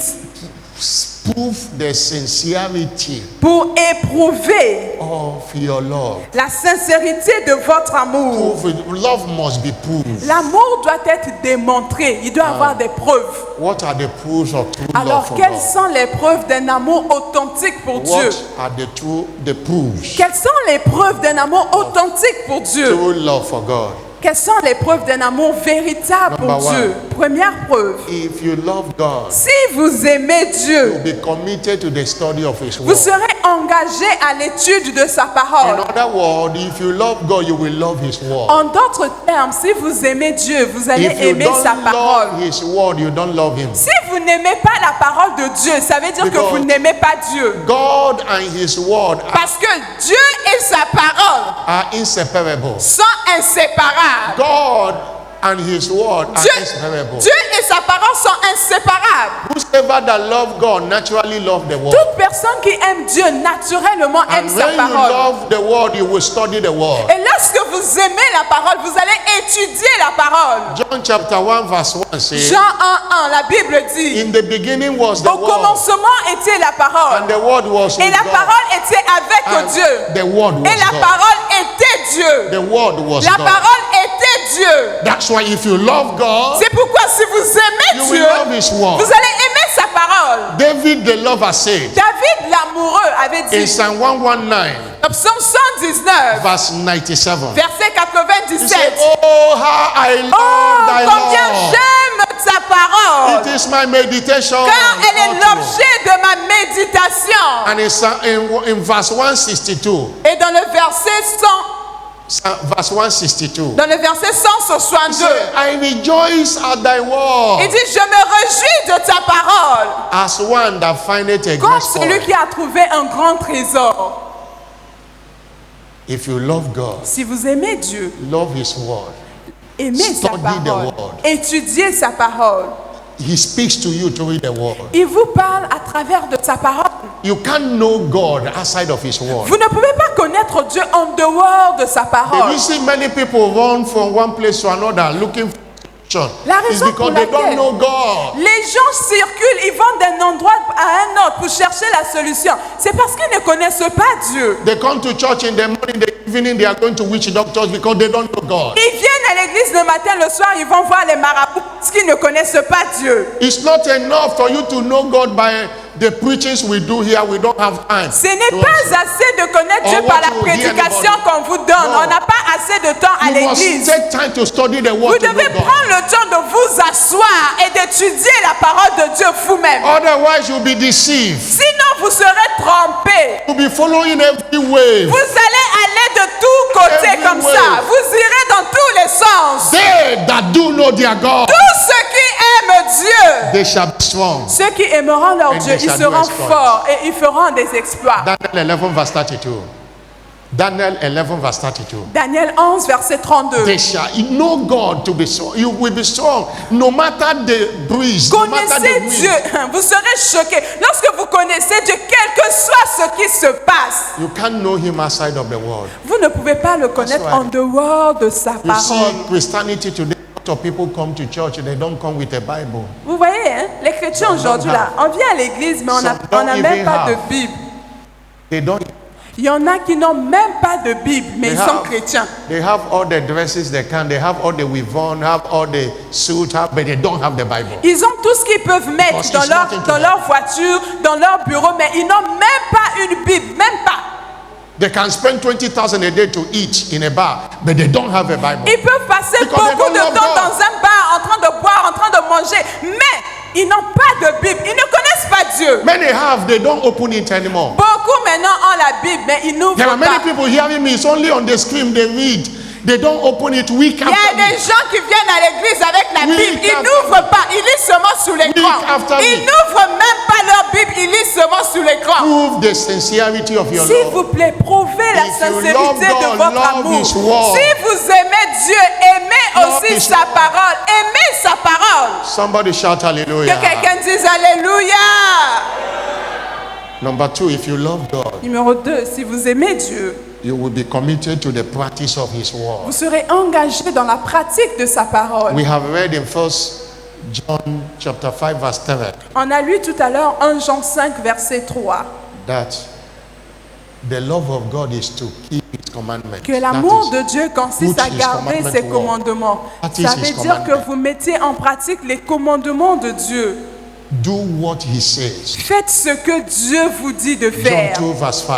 Prove the sincerity Pour éprouver of your love. la sincérité de votre amour. Prove it. Love must be proved. L'amour doit être démontré. Il doit avoir des preuves. What are the proofs of true love Alors, for quelles God? sont les preuves d'un amour authentique pour Dieu? What are the proofs? Quelles sont les preuves d'un amour authentique pour Dieu? True love for God. Quelles sont les preuves d'un amour véritable pour Number Dieu? Première preuve. If you love God, Si vous aimez Dieu, you'll be committed to the study of His vous word. serez engagé à l'étude de sa In parole. other words, if you love God, you will love His word. En d'autres termes, si vous aimez Dieu, vous allez If you aimer sa don't parole. love His word, you don't love Him. Si vous n'aimez pas la parole de Dieu, ça veut dire que Because- vous n'aimez pas Dieu. God and His word Parce que Dieu et sa parole are inseparable. sont inséparables. God and His word are Dieu, inseparable. Dieu et sa parole sont inséparables. Whosoever that love God naturally love the word. Toute personne qui aime Dieu naturellement aime And sa when you parole. love the word, you will study the word. Et lorsque vous aimez la parole, vous allez étudier la parole. John chapter 1 verse 1 says, Jean 1:1, la Bible dit, in the beginning was the au word, commencement était la parole. and the word was Et with la God, parole était avec and Dieu. the word was Et la God. parole était Dieu. The word was La God. parole était Dieu. That's why if you love God, C'est pourquoi si vous you aimez will Dieu, love His word. vous allez aimer sa parole. David the lover said David l'amoureux avait in dit, Psalm 119 Psaume 119, verse 97, verset he 97. said, oh how I love Oh, thy combien law. j'aime ta parole, It is my meditation. car elle est l'objet de ma méditation. And in verse 162, Et dans le verset 100, verse 162, dans le verset he 162, said, I rejoice at thy word il dit, je me réjouis de ta parole, as one that findeth a comme great celui spoil. qui a trouvé un grand trésor. If you love God, Si vous aimez Dieu, love His word. aimez sa Study the parole, word. étudiez sa parole. He speaks to you through the word. Il vous parle à travers de sa parole. You can't know God outside of His word. Vous ne pouvez pas connaître Dieu en dehors de sa The parole. reason many people run from one place to another looking for solution La is raison pour because they don't laquelle know God. les gens circulent, ils vont d'un endroit à un autre pour chercher la solution. C'est parce qu'ils ne connaissent pas Dieu. They come to church in the morning, the evening, they are going to witch doctors because they don't know God. Ils viennent à l'église le matin, le soir, ils vont voir les marabouts parce qu'ils ne connaissent pas Dieu. It's not enough for you to know God by the preachings we do here. We don't have time. Ce n'est to pas answer. assez de connaître Or Dieu what par la you hear prédication anybody. qu'on vous donne. No. On n'a pas assez de temps à You must l'église. take time to study the Vous word to devez know God. prendre le temps de vous asseoir et d'étudier la parole de Dieu vous-même. Otherwise, you'll be deceived. Sinon, vous serez trompés. You'll be following every way. Vous allez aller de tous côtés Every comme way. ça. Vous irez dans tous les sens. They that do know their God, Tous ceux qui aiment Dieu, they shall be strong. ceux qui aimeront leur And Dieu, they ils shall do seront exploits. forts et ils feront des exploits. Daniel 11 verse 32. Daniel 11 verse 32. Daniel 11, verset 32. They shall know God to be strong. You will be strong no matter the breeze, no matter the Connaissez wind. Dieu, vous serez choqués. Lorsque vous connaissez Dieu, quel que soit ce qui se passe, You can't know Him outside of the world. vous ne pouvez pas le connaître right. en dehors de sa You see, parole. Christianity today, a lot of people come to church, they don't come with a Bible. Vous voyez, hein, les chrétiens Some aujourd'hui, don't là, on vient à l'église, mais on Some n'a don't même even pas de have. Bible. They don't. Il y en a qui n'ont même pas de Bible, mais They ils sont have- chrétiens. They have all the dresses they can, they have all the weave-on, have all the suit, but they don't have the Bible. Ils ont tout ce qu'ils peuvent mettre Because dans it's leur, not into dans them. leur voiture, dans leur bureau, mais ils n'ont même pas une Bible, même pas. They can spend 20,000 a day to eat in a bar, but they don't have a Bible. Ils peuvent passer Because they beaucoup don't de love temps God. dans un bar, en train de boire, en train de manger, mais ils n'ont pas de Bible, ils ne connaissent pas Dieu. Many have, they don't open it anymore. Beaucoup maintenant ont la Bible, mais ils n'ouvrent There are many pas. people hearing me, it's only on the screen they read. They don't open it week Il y a after des week. gens qui viennent à l'église avec la Week Bible, ils after n'ouvrent pas, ils lisent seulement sous l'écran. Week after Ils week. n'ouvrent même pas leur Bible, ils lisent seulement sous l'écran. Prove the sincerity of your S'il love. vous plaît, prouvez la If you sincérité love de God, votre love amour. His word. Si vous aimez Dieu, aimez Love aussi His sa word. parole. Aimez sa parole. Somebody shout hallelujah. Que quelqu'un dise Alléluia. Number 2, if you love God, Numéro 2, si vous aimez Dieu, you will be committed to the practice of His word. vous serez engagé dans la pratique de sa parole. We have read in 1 John chapter 5 verse 7 On a lu tout à l'heure 1 Jean 5, verset 3, that the love of God is to keep His commandments. que l'amour That de Dieu consiste put à His garder commandment ses to work. commandements. That is Ça His veut dire que commandment. vous mettez en pratique les commandements de Dieu. do what He says. Faites ce que Dieu vous dit de John faire. 2 verse 5.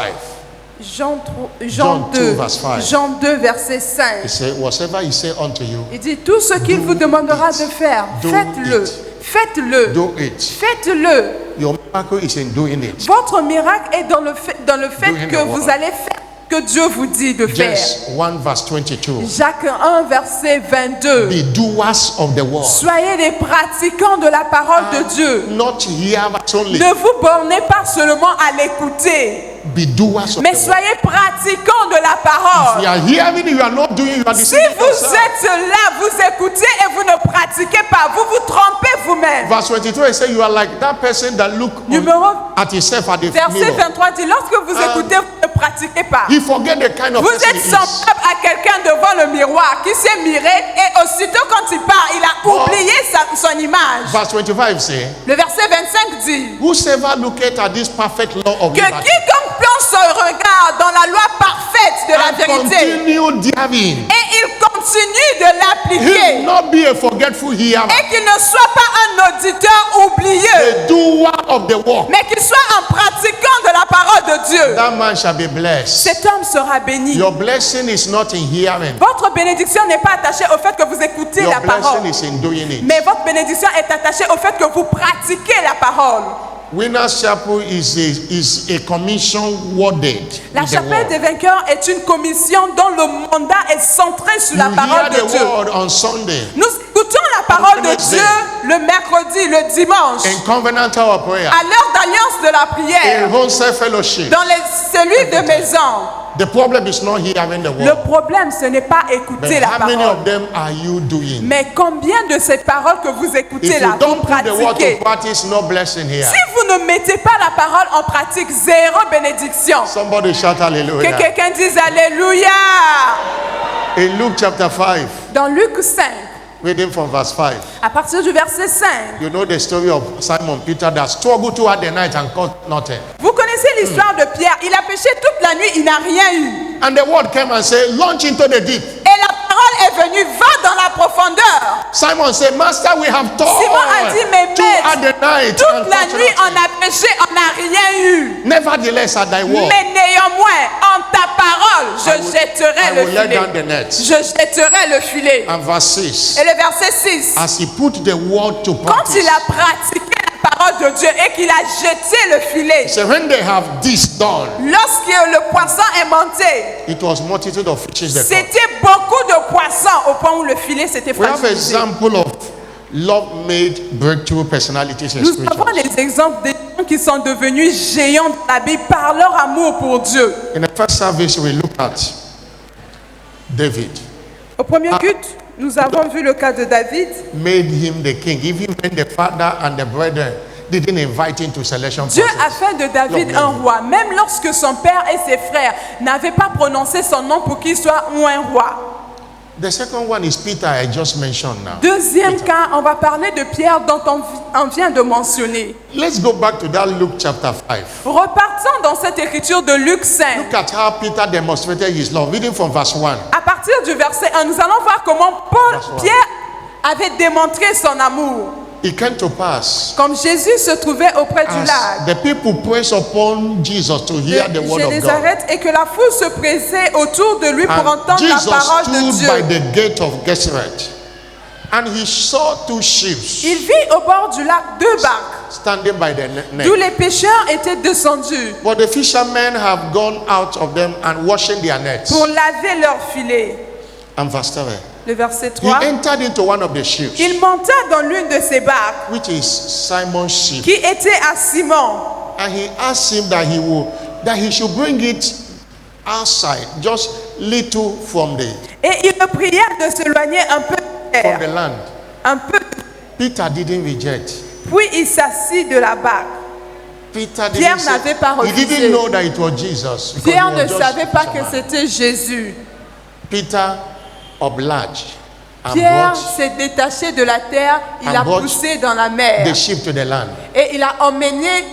Jean John 2, 2, verse 5. Jean 2, verset He 5. said, whatever He say unto you, Il dit, tout ce qu'il Do vous demandera it. de faire, Do faites-le. it. Faites-le. do it. Faites-le. Your miracle is in doing it. Votre miracle est dans le fait Doing que the vous work. allez faire ce que Dieu vous dit de faire. Just 1 verse 22. Jacques 1, verset 22. Be doers of the word. Soyez des pratiquants de la parole de Dieu. Not hearers only. Ne vous bornez pas seulement à l'écouter, Be doers of mais the word. soyez pratiquants de la If parole. you are hearing, you are not doing, you are Si deceiving vous yourself. êtes là, vous écoutez et vous ne pratiquez pas, vous vous trompez vous-même. Verse 23, it says you are like that person that look Numéro at himself at the verset mirror. 23 dit, lorsque vous écoutez, vous ne pratiquez pas. He forget the kind of Vous person êtes he is. semblable à quelqu'un devant le miroir qui s'est miré et aussitôt quand il part, il a oublié son image. Verse 25 say, Le verset 25 dit whosoever looketh at this perfect law of que liberty quiconque plonge son regard dans la loi parfaite de la and vérité continue therein, et il continue de he will l'appliquer not be a forgetful hearer, et qu'il ne soit pas un auditeur oublieux, a doer of the work. mais qu'il soit un pratiquant de la parole de Dieu. That man shall be blessed. Cet homme sera béni. Your blessing is not in hearing. Votre bénédiction n'est pas attachée au fait que vous écoutez Your la parole, blessing is in doing it. mais votre bénédiction est attachée au fait que vous pratiquez la parole. Winners Chapel is a commission worded. La with the chapelle word. des vainqueurs est une commission dont le mandat est centré sur la You parole hear de the Dieu. word on Sunday Nous écoutons la parole de Wednesday. Dieu le mercredi, le dimanche, in covenant hour prayer, à l'heure d'alliance de la in prière, wholesale fellowship. dans les cellules de maison. The problem is not hearing the Le word. problème, ce n'est pas écouter But la how many parole, of them are you doing? mais combien de ces paroles que vous écoutez If là, you vous don't put the word pratiquez. to practice, no blessing here. Si vous ne mettez pas la parole en pratique, zéro bénédiction. Somebody shout Que hallelujah. quelqu'un dise Alléluia. In Luke chapter 5, Dans Luc 5, reading from verse 5, à partir du verset 5, you know the story of Simon Peter that struggled throughout the night and caught nothing. vous connaissez l'histoire de Pierre. Il a péché toute la nuit, il n'a rien eu. And the word came and said, launch into the deep. Et la parole est venue, va dans la profondeur. Simon said, Master, we have Simon a dit, mais throughout maître, the night. and toute la caught nuit on nothing. a péché, on n'a rien eu. Nevertheless, at thy word, Mais néanmoins, en ta parole, I je will- jetterai I le will let filet. down the net. Je jetterai le filet. And verse 6, Et le verset 6, as he put the word to quand practice, il a pratiqué la parole de Dieu et qu'il a jeté le filet, so when they have this done, lorsque le poisson est monté, it was multitude of fishes that caught. c'était beaucoup de poissons au point où le filet s'était We have fragilisé. example of love-made breakthrough personalities in Nous avons scripture. des exemples des gens qui sont devenus géants dans la Bible par leur amour pour Dieu. In the first service, we looked at David, Au premier culte, nous avons vu le cas de David. made him the king, even when the father and the brethren didn't invite him to selection Dieu a process. fait de David un roi, même lorsque son père et ses frères n'avaient pas prononcé son nom pour qu'il soit un roi. The second one is Peter, I just mentioned now. Deuxième Peter. cas, on va parler de Pierre dont on vient de mentionner. Let's go back to that Luke chapter 5. Repartons dans cette écriture de Luc 5. Look at how Peter demonstrated his love. Reading from verse 1. À partir du verset 1, nous allons voir comment Verse 1. Pierre avait démontré son amour. It came to pass Comme Jésus se trouvait auprès du lac as the people pressed upon Jesus to hear the de word of God. Génézareth et que la foule se pressait autour de lui pour And entendre la Jesus parole de stood by Dieu. the gate of Gennesaret, and he saw two ships Il vit au bord du lac deux barques, standing by the neck. d'où les pêcheurs étaient descendus But the fishermen have gone out of them and washing their nets. pour laver leurs filets. And verse 7. Le verset He 3. entered into one of the ships, Il monta dans l'une de ces barques which is Simon's ship, qui était à Simon. and he asked him that he should bring it outside, just little from the Et il le pria de s'éloigner un peu de from the terre, land. un peu. Peter didn't reject. Puis il s'assit de la barque. Peter Pierre didn't say, n'avait pas he refusé. didn't know that it was Jesus. because Pierre he was ne just savait pas que fisherman. c'était Jésus. Peter obliged and Pierre brought s'est détaché de la terre, il And a brought poussé dans la mer the ship to the land. et il a emmené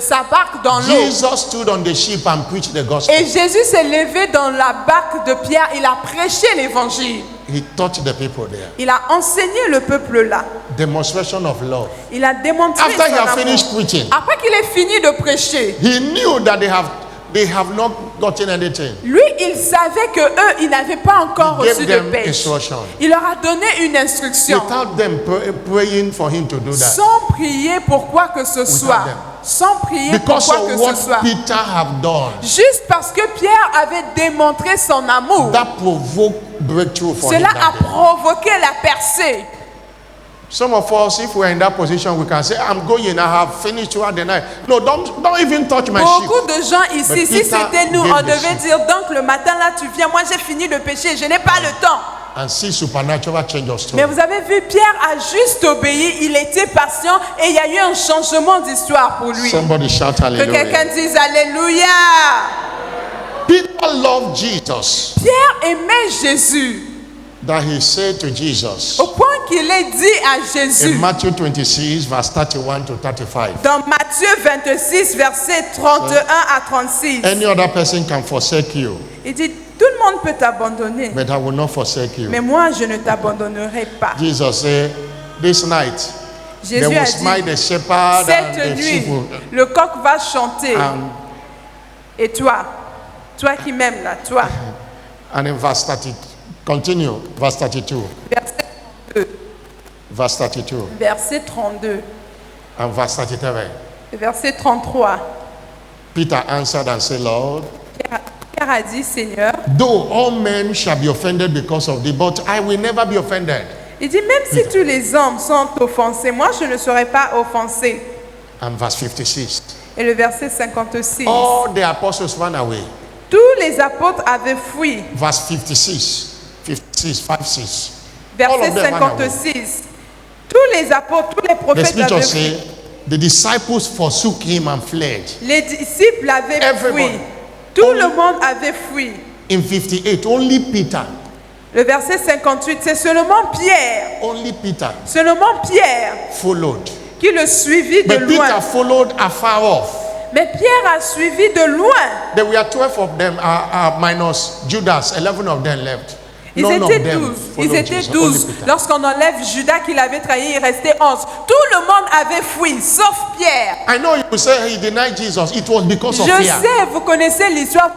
sa barque dans l'eau. Jesus stood on the ship and preached the gospel. Et Jésus s'est levé dans la barque de Pierre, il a prêché l'évangile. He taught the people there. Il a enseigné le peuple là. Demonstration of love. Il a démontré After son he had amour. finished preaching, Après qu'il ait fini de prêcher, he knew that they have not gotten anything. lui, il savait que eux, ils n'avaient pas encore He gave reçu de them pêche. instruction. Il leur a donné une instruction. Without them praying for him to do that. Sans prier pour quoi que ce soit. them. Sans prier pour Because quoi of que what ce soit. Peter have done, Juste parce que Pierre avait démontré son amour. that provoked breakthrough for him Cela a that day. provoqué la percée. Some of us, if we're in that position, we can say, I'm going, I have finished throughout the night. No, don't even touch my sheep. Beaucoup de gens ici, But si Peter c'était nous, gave on the devait sheep. dire, donc le matin là, tu viens, moi j'ai fini de pécher, je n'ai pas le temps. And see supernatural change of story. Mais vous avez vu, Pierre a juste obéi, il était patient et il y a eu un changement d'histoire pour lui. Somebody shout Que hallelujah. quelqu'un dise Alléluia. Peter loved Jesus, Pierre aimait Jésus that he said to Jesus au point qu'il ait dit à Jésus, in Matthew 26, verse 31 to 35. dans Matthieu 26, versets 31 à 36, Any other person can forsake you, il dit, tout le monde peut t'abandonner, but I will not forsake you. mais moi je ne t'abandonnerai pas. Jesus said, this night, they Jésus will a smite dit, the shepherd and cette the nuit, sheep will, le coq va chanter. and, Et toi qui m'aimes là, toi, and in verse 30, continue, verse 32, verset 32, verse 32, verset 32, and verse 33. verset 33, Peter answered and said, Lord, Pierre a dit, Seigneur, though all men shall be offended because of thee, but I will never be offended. il dit, même si tous les hommes sont offensés, moi je ne serai pas offensé. And verse 56. Et le verset 56, All the apostles ran away. tous les apôtres avaient fui. Verse 56. 56, 5, 6. All Verset of them ran away. 56, tous les apôtres, tous les The prophètes scripture avaient say, fui. the disciples forsook him and fled. Les disciples avaient Everybody. fui. Tout le monde avait fui. In 58, only Peter, Le verset 58, c'est seulement Pierre, followed. qui le suivit de But loin. Peter followed afar off. Mais Pierre a suivi de loin. There were 12 of them, minus Judas, 11 of them left. Ils None of étaient them 12. followed Ils étaient Jesus, 12. only Peter. Lorsqu'on enlève Judas qui l'avait trahi, il restait 11. Tout le monde avait fui, sauf Pierre. I know you say he denied Jesus. It was because of Je fear. sais, vous connaissez l'histoire.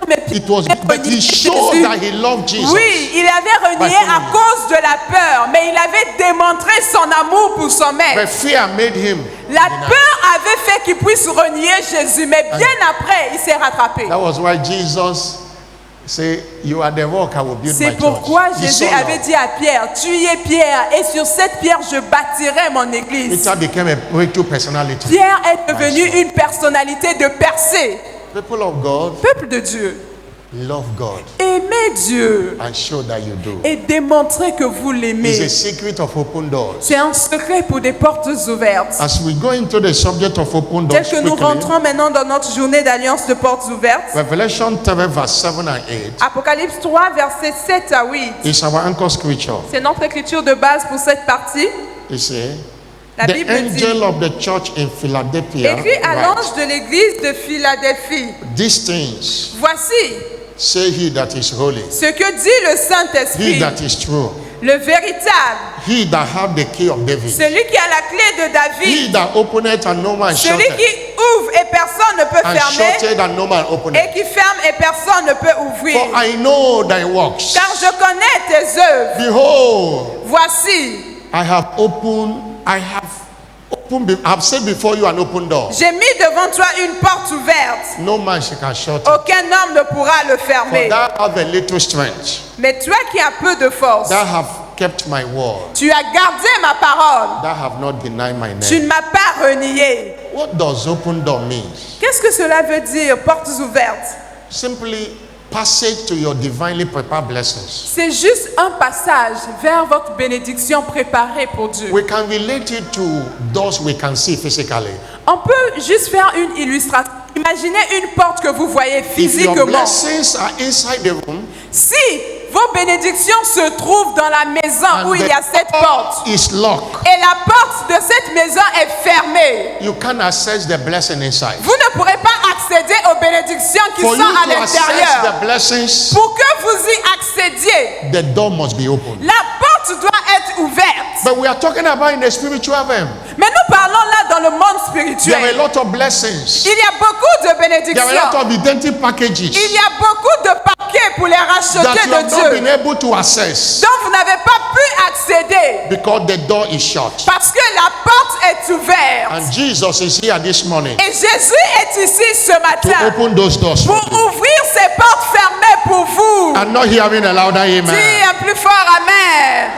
Mais It was, Pierre but he reniait showed Jésus. that he loved Jesus. Oui, il avait renié By à following. cause de la peur, mais il avait démontré son amour pour son maître. But fear made him La deny. peur avait fait qu'il puisse renier Jésus, mais bien après, il s'est rattrapé. That was why Jesus said, "You are the rock I will build my C'est pourquoi church." He Jésus saw avait love. dit à Pierre, tu es Pierre, et sur cette pierre, je bâtirai mon église. Peter became a breakthrough personality. Pierre est devenu une personnalité de percée. People of God, Peuple de Dieu, Love God Aimez Dieu and show that you do. et démontrez que vous It's a l'aimez. secret of open doors. C'est un secret pour des portes ouvertes. As we go into the subject of open doors Tel que nous quickly, rentrons maintenant dans notre journée d'alliance de portes ouvertes, Revelation 3 verse 7 and 8 Apocalypse 3, versets 7 à 8. is our anchor scripture. C'est notre écriture de base pour cette partie. You see, La the Bible dit, angel of the church in Philadelphia écrit à writes, l'ange de l'église de Philadelphie, these things voici say he that is holy, ce que dit le he Saint-Esprit, that is true, le véritable, he that have the key of David, celui qui a la clé de he David, that openeth and no man celui shutteth, qui ouvre et personne ne peut and fermer, shutteth and no man et openeth. qui ferme et personne ne peut ouvrir. For I know thy works. Car je connais tes œuvres. Behold, Voici, I have set before you an open door. j'ai mis devant toi une porte ouverte. No man can shut it. Aucun homme ne pourra le For fermer. thou hast a little strength. Mais toi qui as peu de force, Thou have kept my word. tu as gardé ma parole. Thou have not denied my Tu name. ne m'as pas renié. What does open door mean? Qu'est-ce que cela veut dire, portes ouvertes? Simply passage to your divinely prepared blessings. C'est juste un passage vers votre bénédiction préparée pour Dieu. We can relate it to doors we can see physically. On peut juste faire une illustration. Imaginez une porte que vous voyez If your physiquement. blessings are inside the room, Si vos bénédictions se trouvent dans la maison où il y a cette porte is locked, et la porte de cette maison est fermée, you can't access the blessing inside. vous ne pourrez pas accéder aux bénédictions qui For sont you à to access l'intérieur. the blessings, Pour que vous y accédiez, the door must be open. la porte doit être ouverte. But we are talking about in the spiritual realm. Mais nous parlons là dans le monde There are a spirituel. lot of blessings. Il y a beaucoup de There are a bénédictions. lot of identity packages Il y a beaucoup de paquets pour les that racheter you have de not been Dieu, able to access dont vous n'avez pas pu accéder because the door is shut. parce que la porte est ouverte. And Jesus is here this morning Et Jésus est ici ce to matin open those doors pour for you. ouvrir ces portes fermées pour vous. I'm not hearing a louder Dis amen. un plus fort Amen.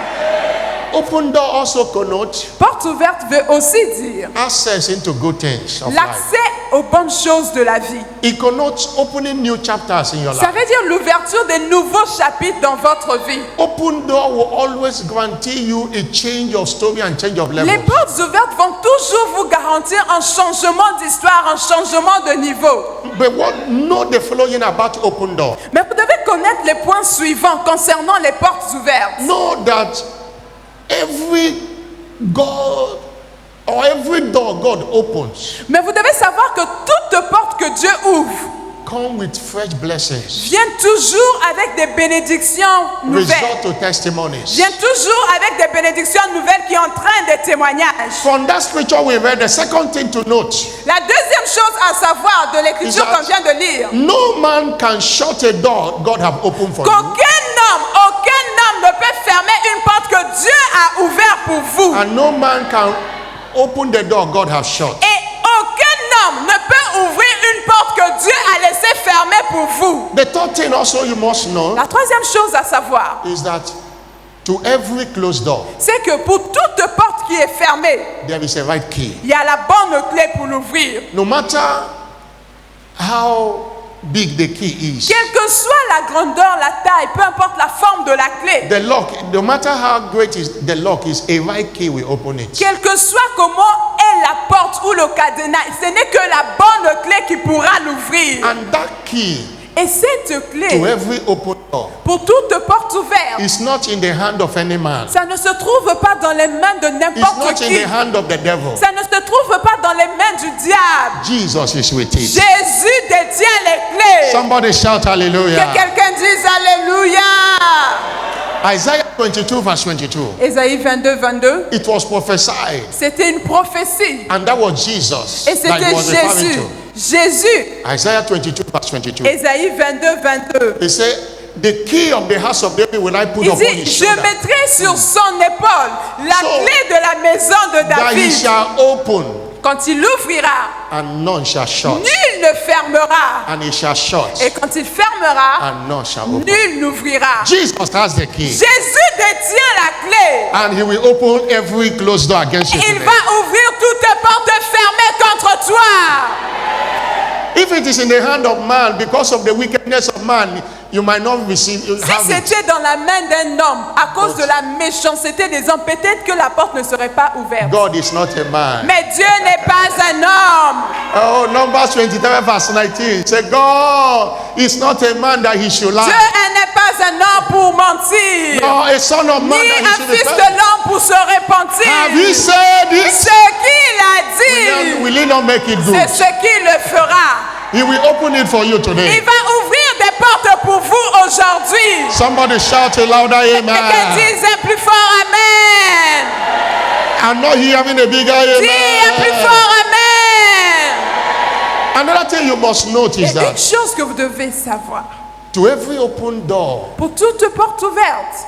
Open door also connotes Porte ouverte veut aussi dire access into good things of life. l'accès aux bonnes choses de la vie. It connotes opening new chapters in your Ça life. veut dire l'ouverture des nouveaux chapitres dans votre vie. Open door will always guarantee you a change of story and change of level. Les portes ouvertes vont toujours vous garantir un changement d'histoire, un changement de niveau. But know the following about open door. Mais vous devez connaître les points suivants concernant les portes ouvertes. Know that every God or every door God opens Mais vous devez savoir que toute porte que Dieu ouvre come with fresh blessings, vient toujours avec des bénédictions nouvelles. result to testimonies. Vient toujours avec des bénédictions nouvelles qui entraînent des témoignages. From that scripture we read, the second thing to note, La deuxième chose à savoir de l'écriture Is that- qu'on vient de lire, no man can shut a door God have opened for you, aucun homme ne peut fermer une porte que Dieu a ouverte pour vous. and no man can open the door God have shut. Et aucun homme ne peut ouvrir une porte que Dieu a laissée fermée pour vous. The third thing also you must know La troisième chose à savoir, is that to every closed door c'est que pour toute porte qui est fermée, there is a right key. il y a la bonne clé pour l'ouvrir. No matter how big the key is, Quelle que soit la grandeur, la taille, peu importe la forme de la clé, the lock, no matter how great is the lock, is a right key will open it. quelle que soit comment est la porte ou le cadenas, ce n'est que la bonne clé qui pourra l'ouvrir. And that key Et cette to clé, every open door pour toute porte ouverte, is not in the hand of any man. ça ne se trouve pas dans les mains de It's n'importe not in qui. the hand of the devil. Ça ne se trouve pas dans les mains du diable. Jesus is with it. Jésus détient les clés. Somebody shout Que hallelujah. quelqu'un dise Alléluia. Isaiah 22 verse 22. Ésaïe 22, 22. It was prophesied, C'était une prophétie. and that was Jesus Et that he c'était was referring Jésus. to. Jésus. Isaiah 22 verse 22. Ésaïe 22, 22. He said, the key of the house of David will I put Il upon dit, his je shoulder, mettrai sur son épaule la So, clé de la maison de that he David. shall open, Quand il l'ouvrira, and none shall shut, nul ne fermera. and he shall shut, Et quand il fermera, and none shall open. nul n'ouvrira. Jesus has the key, Jésus détient la clé. and he will open every closed door against you Il today. va ouvrir toutes les portes fermées contre toi. He if it is in the hand of man, because of the wickedness of man, you might not receive. Si c'était dans la main d'un homme, à cause de la méchanceté des hommes, peut-être que la porte ne serait pas ouverte. God is not a man. Mais Dieu n'est pas un homme. Oh, Numbers 23 verse 19. Say, God is not a man that he should Dieu lie. n'est pas un homme pour mentir, Nor a son of man ni that he un should fils de repent. l'homme pour se repentir. Have he said this? Ce qu'il a dit, Will he not make it c'est good? ce qu'il le fera. He will open it for you Il today. va ouvrir des portes pour vous aujourd'hui. Somebody shout a louder Quelqu'un amen. dise un plus fort Amen. I'm not hearing a bigger Dis un plus amen. fort Amen. Another thing you must note Et is une that chose que vous devez savoir, to every open door, pour toute porte ouverte,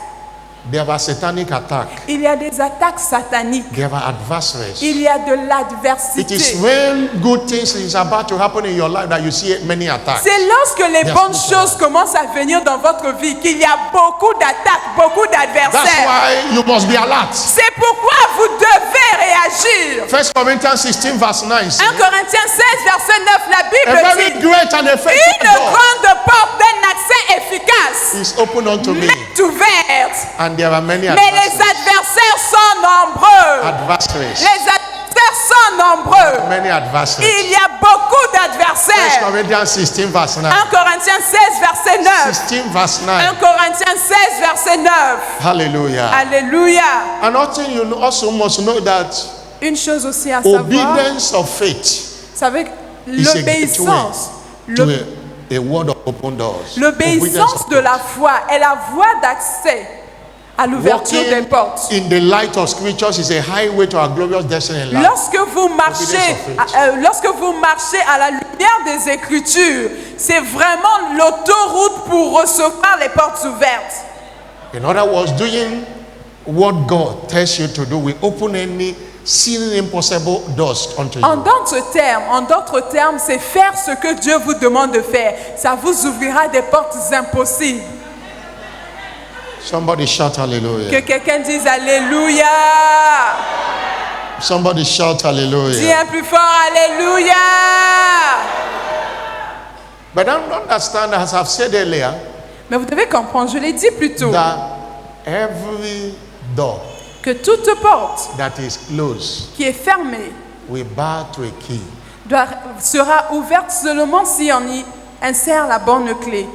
there are satanic attack. il y a des attaques sataniques. There are adversaries. Il y a de It is l'adversité. when good things is about to happen in your life that you see many attacks. C'est lorsque les Yes, bonnes Lord. choses commencent à venir dans votre vie qu'il y a beaucoup d'attaques, beaucoup That's d'adversaires. why you must be alert. C'est pourquoi vous devez réagir. 1 Corinthians 16 verse 9 says, 1 Corinthiens 16, verset 9, la a Bible very dit great and effective une door grande porte d'un accès efficace is open unto me, est ouverte, and there are many mais les adversaries. adversaires sont nombreux. Adversaries. Les adversaires sont nombreux. Many adversaries. Il y a beaucoup 1 d'adversaires. Corinthians 16 verse 9. 1 Corinthiens 16, verset 9. 16 verse 1 9. Corinthiens 16, verset 9. Hallelujah. Alléluia. And also you also must know that Une chose aussi à savoir, obedience of faith c'est avec is a l'obéissance. gateway to a word of open doors. Obedience L'obéissance of de la foi est la voie d'accès à l'ouverture des Walking portes. in the light of scriptures is a highway to our glorious destiny in life. Lorsque vous marchez à la lumière des Écritures, c'est vraiment l'autoroute pour recevoir les portes ouvertes. In other words, doing what God tells you to do will open any seeming impossible doors unto En you. d'autres termes, c'est faire ce que Dieu vous demande de faire. Ça vous ouvrira des portes impossibles. Somebody shout hallelujah. Que quelqu'un dise Alléluia. Somebody shout Dis hallelujah. un plus fort Alléluia. But don't understand, as I've said earlier, Mais vous devez comprendre, je l'ai dit plus tôt, that every door que toute porte that is closed qui est fermée will bow to a key. sera ouverte seulement si on y insère la bonne clé.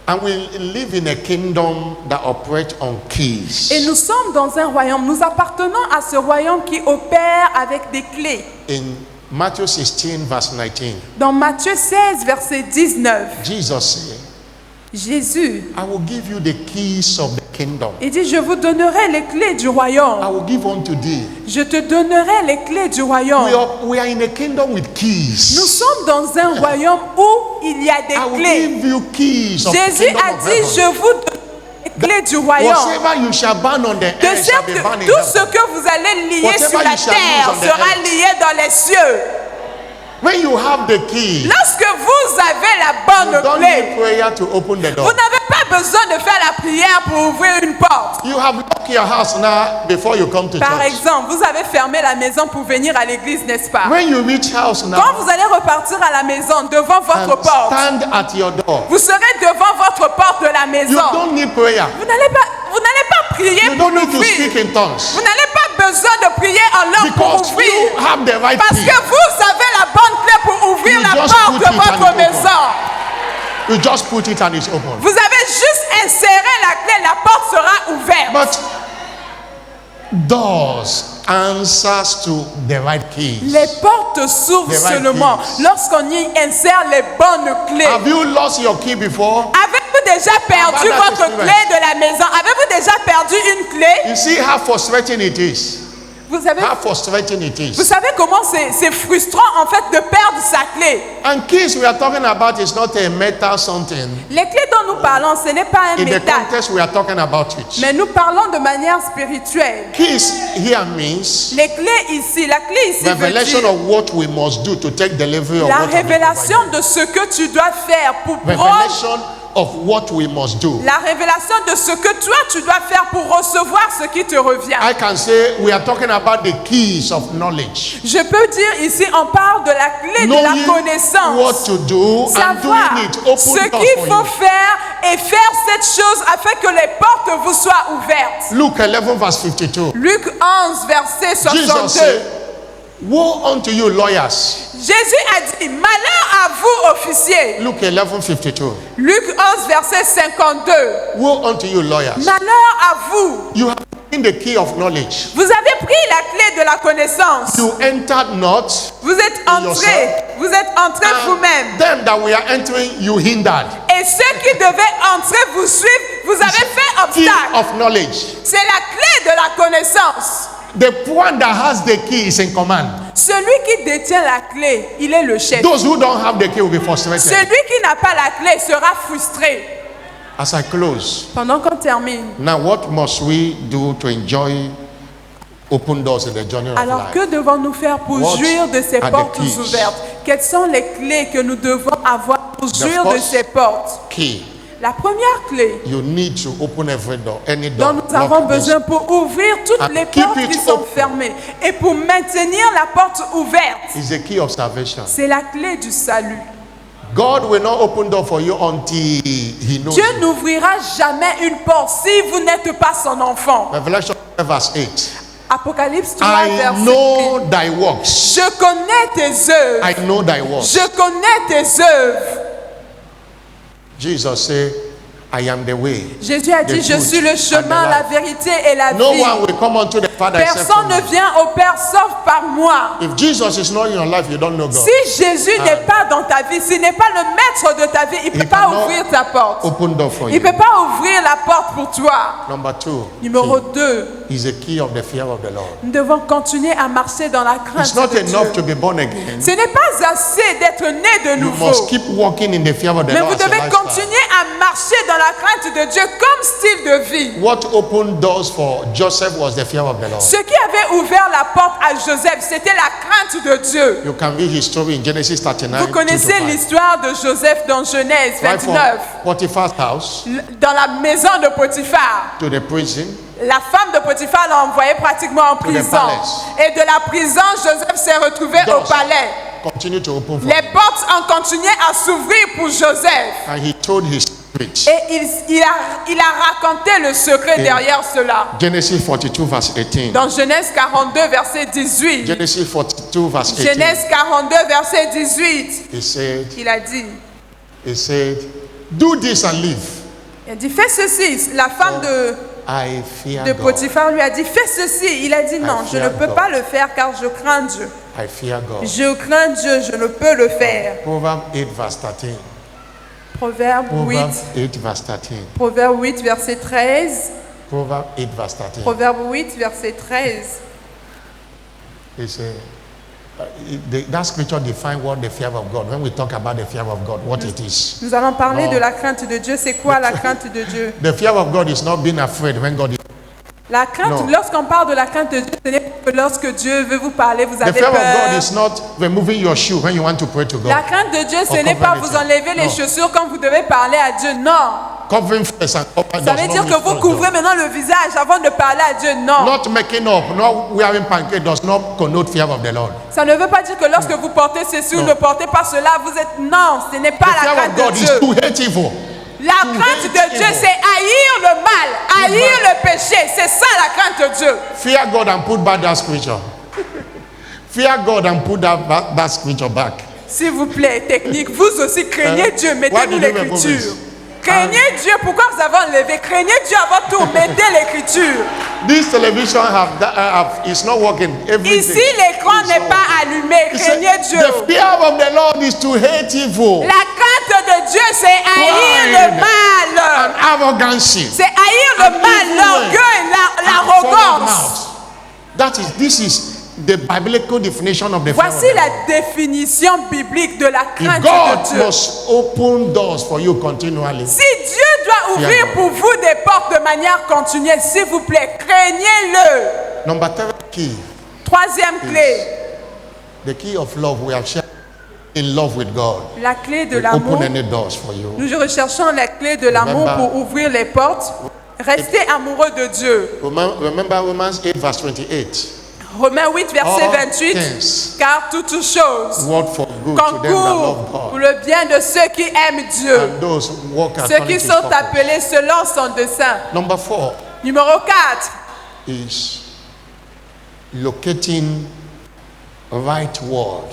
And we live in a kingdom that operates on keys. Et nous sommes dans un royaume, nous appartenons à ce royaume qui opère avec des clés. In Matthew 16 verse 19, Dans Matthieu 16, verset 19, Jesus said, Jésus, I will give you the keys of the kingdom. il dit, je vous donnerai les clés du I royaume. will give unto thee. Je te donnerai les clés du royaume. We are in a kingdom with Nous keys. sommes dans un royaume où il y a I des will clés. give you keys of the Jésus kingdom a of dit, heaven. je vous donne les clés du royaume. Whatever you shall bind on the De earth shall sorte be que bound in tout ce heaven. que vous allez lier Whatever sur la you shall terre use on the sera earth. lié dans les cieux. When you have the key, Lorsque vous avez la you bonne don't clé, need prayer to open the vous door. n'avez pas besoin de faire la prière pour ouvrir une porte. You have locked your house now before you come to Par church. exemple, vous avez fermé la maison pour venir à l'église, n'est-ce pas? When you reach house Quand now vous allez repartir à la maison devant votre and porte, stand at your door, vous serez devant votre porte de la you maison. don't need prayer. Vous n'allez pas prier You pour don't need to ouvrir. speak in tongues Vous n'avez pas besoin de prier en langue pour because ouvrir. you have the right Parce key. que vous avez la bonne clé pour ouvrir You la just porte put de it and votre it's maison. You just put it and it's open. Vous avez juste inséré la clé, la porte sera ouverte. But doors answers to the right keys. Les portes s'ouvrent The right seulement keys. lorsqu'on y insère les bonnes clés. Have you lost your key before? Avez-vous déjà perdu About that votre experience. clé de la maison? Avez-vous déjà perdu une clé? You see how frustrating it is. Vous savez, How frustrating it vous is. savez comment c'est frustrant en fait de perdre sa clé. And keys we are talking about is not a metal something. Les clés dont nous parlons, ce n'est pas un In the métal, context we are talking about it. mais nous parlons de manière spirituelle. Keys here means Les clés ici, la clé ici veut revelation dire of what we must do to take delivery of la what we have been révélation provided. de ce que tu dois faire pour prendre Revelation of what we must do. La révélation de ce que toi tu dois faire pour recevoir ce qui te revient. I can say we are talking about the keys of knowledge. Je peux dire ici, on parle de la clé de la What connaissance. to do and Savoir doing it. Open ce doors qu'il for faut you. faire et faire cette chose afin que les portes vous soient ouvertes. Luke 11 verse 52. Luc 11, verset Jesus 62. said, woe unto you lawyers. Jésus a dit, malheur à vous officiers. Luke 11 52. Luc 11, verset 52. Woe unto you lawyers. Malheur à vous. You have taken the key of knowledge. Vous avez pris la clé de la connaissance. You entered not. Vous êtes entrés. Vous êtes entrés vous-même. Them that we are entering, you hindered. Et ceux qui devaient entrer vous suivre, vous avez fait Key obstacle. of knowledge. C'est la clé de la connaissance. The one that has the key is in command. Celui qui détient la clé, il est le chef. Those who don't have the key will be frustrated. Celui qui n'a pas la clé sera frustré. As I close, Pendant qu'on termine. now what must we do to enjoy open doors in the journey of Alors life? que devons-nous faire pour What jouir de ces are the portes keys? ouvertes? Quelles sont les clés que nous devons avoir pour The jouir de first ces portes? Key. La première clé You need to open every door, any door. dont nous avons lock this. besoin pour ouvrir toutes And les keep portes it qui sont open. fermées et pour maintenir la porte ouverte. Is the key of salvation. C'est la clé du salut. God will not open door for you until He knows Dieu you. n'ouvrira jamais une porte si vous n'êtes pas son enfant. Revelation 12 verse 8. Apocalypse 3, I verset 8. know thy works. Je connais tes œuvres. I know thy works. Je connais tes œuvres. Jesus said, I am the way. Jésus a dit, the je truth, suis le and the chemin, la life. vérité et la No vie. one will come unto the Father except Personne from ne me. vient au Père sauf par moi. If Jesus is not in your life, you don't know God. Si Jésus n'est pas dans ta vie, s'il n'est pas le maître de ta vie, il ne peut He pas cannot ouvrir ta porte. Open door for Il you. ne peut pas ouvrir la porte pour toi. Number 2. Numéro 2, is the key of the fear of the Lord. nous devons continuer à marcher dans la crainte It's not de Dieu. enough to be born again. Ce n'est pas assez d'être né de You nouveau. must keep walking in the fear of the Mais Lord vous as a devez lifestyle. continuer à marcher dans la crainte de Dieu comme style de vie. What opened doors for Joseph was the fear of the Lord. Ce qui avait ouvert la porte à Joseph, c'était la crainte de Dieu. You can read his story in Genesis 39. Vous connaissez 2 to 5. l'histoire de Joseph dans Genèse Right from 29. Potiphar's house Dans la maison de Potiphar. to the prison. La femme de Potiphar l'a envoyé pratiquement en the prison. palace. Et de la prison, Joseph s'est retrouvé au Doors palais. continue to open for Les him. portes ont continué à s'ouvrir pour Joseph. And he told his secret. Et il a raconté le secret derrière cela. Genesis 42 verse 18. Dans Genèse 42, verset 18. Genesis 42 verse 18. Genèse 42, verset 18. He said, Il a dit, do this and live. il a dit, fais ceci. La femme I fear de God. Potiphar lui a dit, fais ceci. Il a dit, non, je ne peux pas le faire car je crains Dieu. I fear God. Je crains Dieu, je ne peux le faire. Proverbs 8 verse 13. Proverbe 8, Proverbs 8 verse 13. Proverbe 8, verset 13. Proverbs 8 verse 13. Proverbe 8, verset 13. He said, that scripture defines what the fear of God. When we talk about the fear of God, what it is. Nous allons parler Non. de la crainte de Dieu. C'est quoi la crainte de Dieu? The fear of God is not being afraid when God is. La crainte, Non. lorsqu'on parle de la crainte de Dieu, ce n'est pas que lorsque Dieu veut vous parler, vous The avez fear of God peur. is not removing your shoe when you want to pray to God. La crainte de Dieu, ce Or n'est pas covering vous it. enlever les Non. chaussures quand vous devez parler à Dieu. Non. Covering face and cover Ça does veut not dire mean que vous close couvrez door. maintenant le visage avant de parler à Dieu. Non. Not making up, not wearing pancake does not connote fear of the Lord. Ça ne veut pas dire que lorsque vous portez ceci ou Non. ne portez pas cela, vous êtes... Non, ce n'est pas The la fear crainte of de God is Dieu. to hate evil. La crainte de hate Dieu, evil. c'est haïr le mal, haïr le péché. C'est ça la crainte de Dieu. Fear God and put back that scripture. Fear God and put that scripture back. S'il vous plaît, technique, vous aussi craignez Dieu, Why mettez-nous did you remove l'écriture. this? Craignez Dieu, pourquoi vous avez enlevé? Craignez Dieu avant tout, mettez l'écriture. This television is not working. Ici, l'écran n'est pas allumé, He said, craignez Dieu. the fear of the Lord is to hate evil La crainte de Dieu, c'est haïr Pride le mal. and arrogancy. C'est haïr le mal, l'orgueil, l'arrogance. This is the biblical definition of the fear of Voici the la Lord. définition biblique de la If crainte God de Dieu. must open doors for you continually, Si Dieu doit ouvrir God. pour vous des portes de manière continuelle, s'il vous plaît, craignez-le. number 3 key, Troisième clé, the key of love we have shared. in love with God. La clé de We l'amour. open any doors for you. Nous recherchons la clé de l'amour Remember- pour ouvrir les portes. Restez amoureux de Dieu. Remember Romans 8 verse 28. Romains 8, verset All 28. things Car toutes choses work for good to them that love concourent pour God le bien de ceux qui aiment Dieu, and those who walk ceux according qui to His sont purpose. appelés selon son dessein. Number 4 Numéro 4. is locating right word.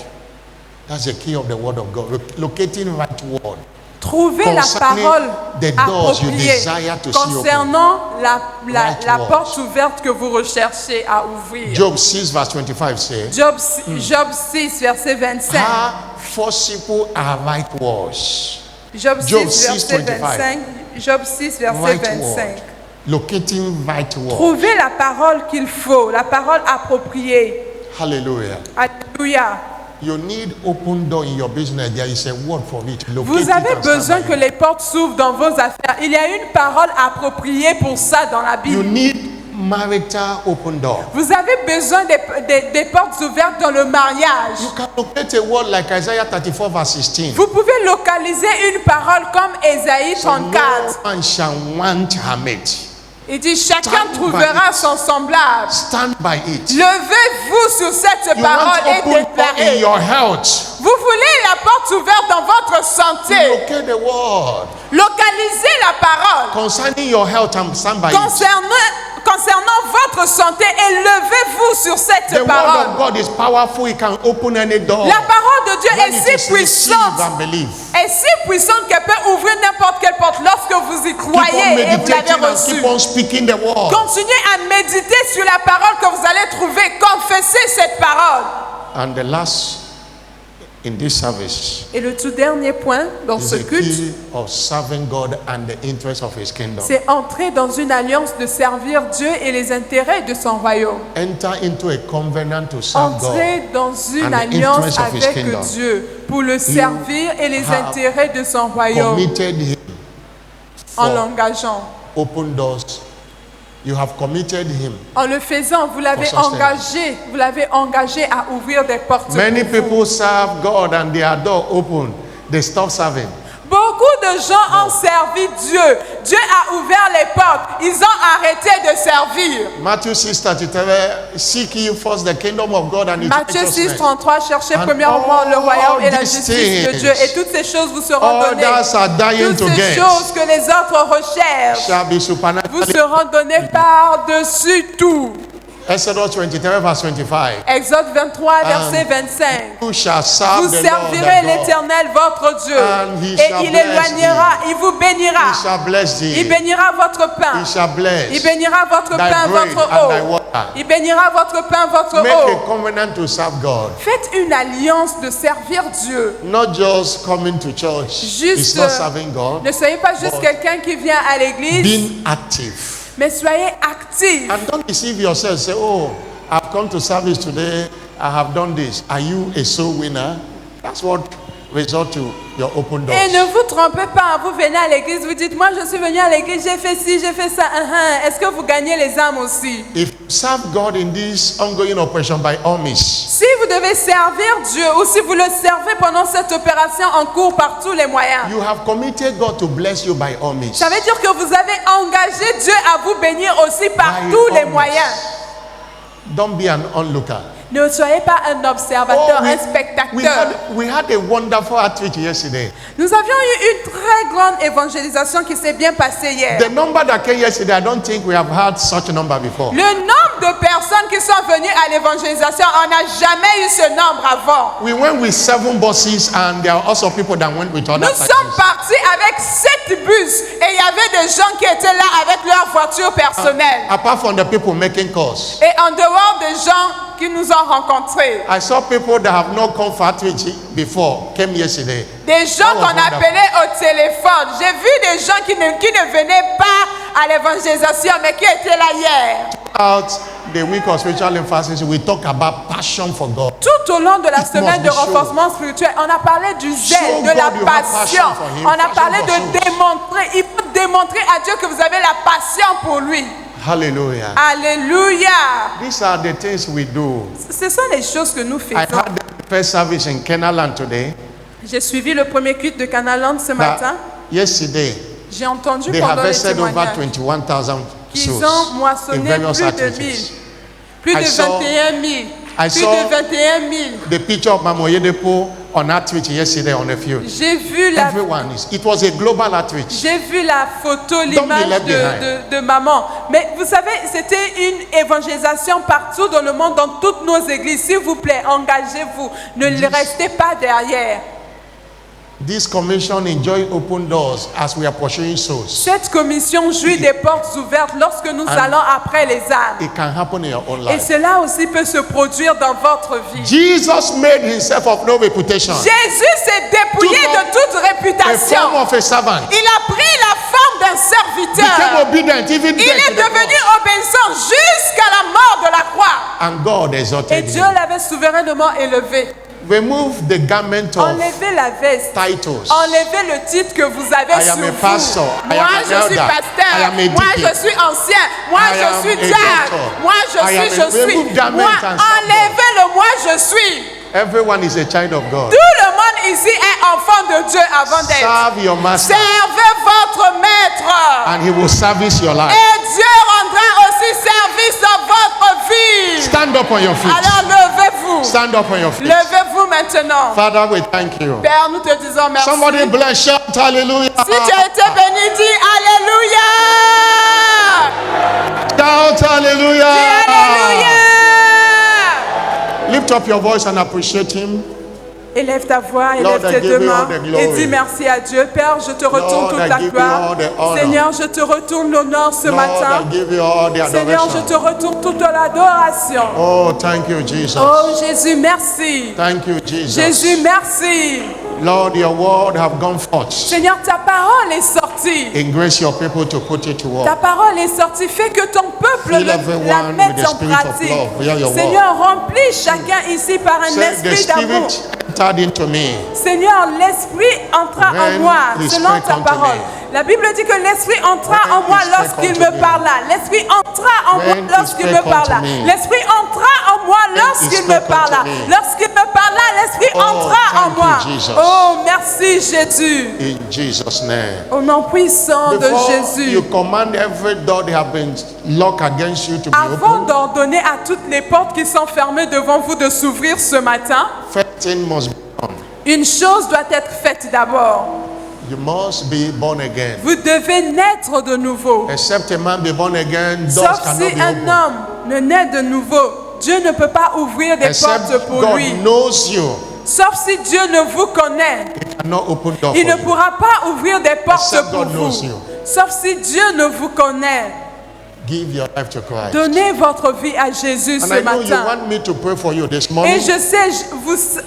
That's the key of the word of God. Locating right word. Trouver la Concerning parole the doors you appropriée desire to see open. concernant la Right porte ouverte que vous recherchez à ouvrir. Job 6 verse 25 says, Job 6, verset 25. how forcible are right words. Job 6, Job verset 6:25. 25. Job 6, verset Right 25. word. Locating right word. Trouver la parole qu'il faut, la parole appropriée. Hallelujah. Alléluia. You need open door in your business. There is a word for it. Locate Vous it avez and stand besoin by que it. les portes s'ouvrent dans vos affaires. Il y a une parole appropriée pour ça dans la You Bible. need marital open door. Vous avez besoin des portes ouvertes dans le mariage. You can locate a word like Isaiah 34 verse 16. Vous pouvez localiser une parole comme Ésaïe 34. No man shall want her mate. Il dit, chacun Stand by trouvera it. son semblable. Stand by it. Levez-vous sur cette You parole want et open door in déclarez. your health. Vous voulez la porte ouverte dans votre santé. Locate the word Localisez la parole concerning your health and stand by it. concernant votre santé et levez-vous sur cette The word parole. of God is powerful. It can open any door. La parole de Dieu When est it si is received puissante. and believe. Est si puissante qu'elle peut ouvrir n'importe quelle porte lorsque vous y Keep on croyez et vous l'avez meditating and reçue. keep on speaking the word. Continuez à méditer sur la parole que vous allez trouver. Confessez cette parole. And the last in this service Et le tout dernier point dans is ce the culte, key of serving God and the interest of His kingdom. c'est entrer dans une alliance de servir Dieu et les intérêts de son royaume. Enter into a covenant to serve God. Entrer dans une and the alliance interest of His avec kingdom. Dieu pour le servir et les have intérêts de son royaume Committed Him en for l'engageant. open doors. You have committed Him. En le faisant, vous l'avez For engagé à ouvrir des portes. Many pour vous. people serve God and their door open. They stop serving. Beaucoup de gens ont servi Dieu. Dieu a ouvert les portes. Ils ont arrêté de servir. Matthew 6:33. Seek ye first the kingdom of God and His Matthieu 6, righteousness. 33, cherchez And premièrement le royaume et la these justice de things, Dieu. Et toutes ces choses vous seront données. Others are dying Toutes to ces get. choses que les autres recherchent Shall be vous supernaturally. seront données par-dessus tout. Exodus 23 verse 25. Exode 23, verset 25. You shall serve Vous the Lord servirez thy God. l'Éternel votre Dieu. And he Et shall il bless éloignera, il vous bénira. He shall bless thee. Il bénira votre pain. He shall bless. Il bénira votre thy pain, bread votre and thy eau. water. Il bénira votre pain, votre Make eau. a covenant to serve God. Faites une alliance de servir Dieu. Not just coming to church. Juste, It's not serving God. Ne soyez pas juste But quelqu'un qui vient à l'église, Being active. mais soyez actif. And don't deceive yourself. Say, oh, I've come to service today. I have done this. Are you a soul winner? That's what result to your open doors. Et ne vous trompez pas, vous venez à l'église, vous dites, moi je suis venu à l'église, j'ai fait ci, j'ai fait ça. Est-ce que vous gagnez les âmes aussi? If you serve God in this ongoing operation, by all means, Si vous devez servir Dieu ou si vous le servez pendant cette opération en cours par tous les moyens, you have committed God to bless you by all means. ça veut dire que vous avez engagé Dieu à vous bénir aussi par By tous les all means. moyens. Don't be an onlooker. Ne soyez pas un observateur, Oh, un spectateur. we had a wonderful outreach yesterday. Nous avions eu une très grande évangélisation qui s'est bien passée hier. The number that came yesterday, I don't think we have had such a number before. Le nombre de personnes qui sont venues à l'évangélisation, on n'a jamais eu ce nombre avant. We went with 7 buses, and there are also people that went with other Nous sommes cycles. partis avec 7 bus et il y avait des gens qui étaient là avec leur voiture personnelle. Apart from the people making calls, Et en dehors des gens qui nous ont rencontrés, I saw people that have not come for outreach before came yesterday. des gens That was qu'on wonderful. appelait au téléphone. J'ai vu des gens qui ne venaient pas à l'évangélisation mais qui étaient là hier. Out the week of spiritual emphasis, we talk about passion for God. Tout au long de la It semaine must de be shown. renforcement spirituel, on a parlé du zèle, Show de la God you have passion. passion for him, On a passion parlé for de souls. démontrer. Il faut démontrer à Dieu que vous avez la passion pour lui. Hallelujah. Alléluia. These are the things we do. Ce sont les choses que nous I faisons. had the first service in Kenaland today. J'ai suivi le premier culte de Canaland ce matin. that yesterday J'ai entendu they pendant les harvested over témoignages 21,000 qu'ils ont souls in moissonné various plus de 1000. activities. Plus I de saw- 21 000. I Plus saw- de 21 000. The picture of Mama Oyedepo on outreach yesterday on the field. J'ai vu la Everyone is. It was a global outreach. J'ai vu la photo, be l'image left de maman. Mais vous savez, c'était une évangélisation partout dans le monde, dans toutes nos églises. S'il vous plaît, engagez-vous. Ne restez pas derrière. This commission enjoy open doors as we are pursuing souls. Cette commission jouit des portes ouvertes lorsque nous allons après les âmes. It can happen in your own Et life. cela aussi peut se produire dans votre vie. Jesus made himself of no reputation. Jésus s'est dépouillé de toute A réputation. form of a servant. Il a pris la forme d'un Became serviteur. obedient even Il death est to the devenu cross. obéissant jusqu'à la mort de la croix. And God Et exalted Dieu him. l'avait souverainement élevé. Remove the garment of Enlevez la veste. titles. Enlevez le titre que vous avez I am sur a vous. pastor. I Moi, am an je suis elder. I am pasteur. a Moi, deacon. je suis ancien. Moi, I am je suis a diacre. doctor. Moi, I am je a- suis. remove garment Moi, and serve enlevez le moi, je suis. Everyone is a child of God. Tout le monde ici est enfant de Dieu avant d'être. Serve your master Servez votre maître. and he will service your life. Et Dieu rendra aussi service à votre vie. Stand up on your feet. Alors levez-vous. Stand up on your feet. Levez-vous maintenant. Father, we thank you. Père, nous te disons merci. Somebody bless, shout hallelujah. Si tu as été béni, dis Alléluia. Shout hallelujah. Dis Alléluia. Lift up your voice and appreciate him. Élève ta voix, Lord, élève I tes give deux you mains all the glory. et dis merci à Dieu. Père, je te retourne Lord, toute I la give you gloire. all the honor. Seigneur, je te retourne l'honneur ce Lord, matin. I give you all the Seigneur, je te adoration. retourne toute l'adoration. Oh, thank you, Jesus. Oh Jésus, merci. Thank you, Jesus. Jésus, merci. Lord, your word have gone forth. Seigneur, ta parole est sortie. Engrace your people to put it to Ta work. parole est sortie. Fais que ton peuple Fill la everyone with mette the en spirit of pratique. love via your Seigneur, remplis chacun ici par un Say, the esprit d'amour. Spirit entered into me. Seigneur, l'esprit entra en When moi, he selon spoke ta unto parole. me. La Bible dit que l'esprit entra When en moi he spoke lorsqu'il unto me me. parla. L'esprit entra en moi When he lorsqu'il me spoke parla. unto me. L'esprit entra en moi he lorsqu'il me spoke parla. unto me. Lorsqu'il me parla, l'esprit Oh, entra en thank you, moi. Jesus. Oh, merci Jésus. In Jesus' name. Au nom puissant de Before Jésus. you command every door that have been locked against you to be Avant opened, d'ordonner à toutes les portes qui sont fermées devant vous de s'ouvrir ce matin, first thing must be done. une chose doit être faite d'abord. You must be born again. Vous devez naître de nouveau. Except a man be born again, doors Sauf cannot si be un opened. homme ne naît de nouveau, Dieu ne peut pas ouvrir des Except portes pour God lui. knows you, Sauf si Dieu ne vous connaît, he cannot open door il for ne you. pourra pas ouvrir des portes Except pour God knows vous. you. Sauf si Dieu ne vous connaît. Give your life to Christ. Donnez votre vie à Jésus And ce I know you matin. want me to pray for you this Et morning.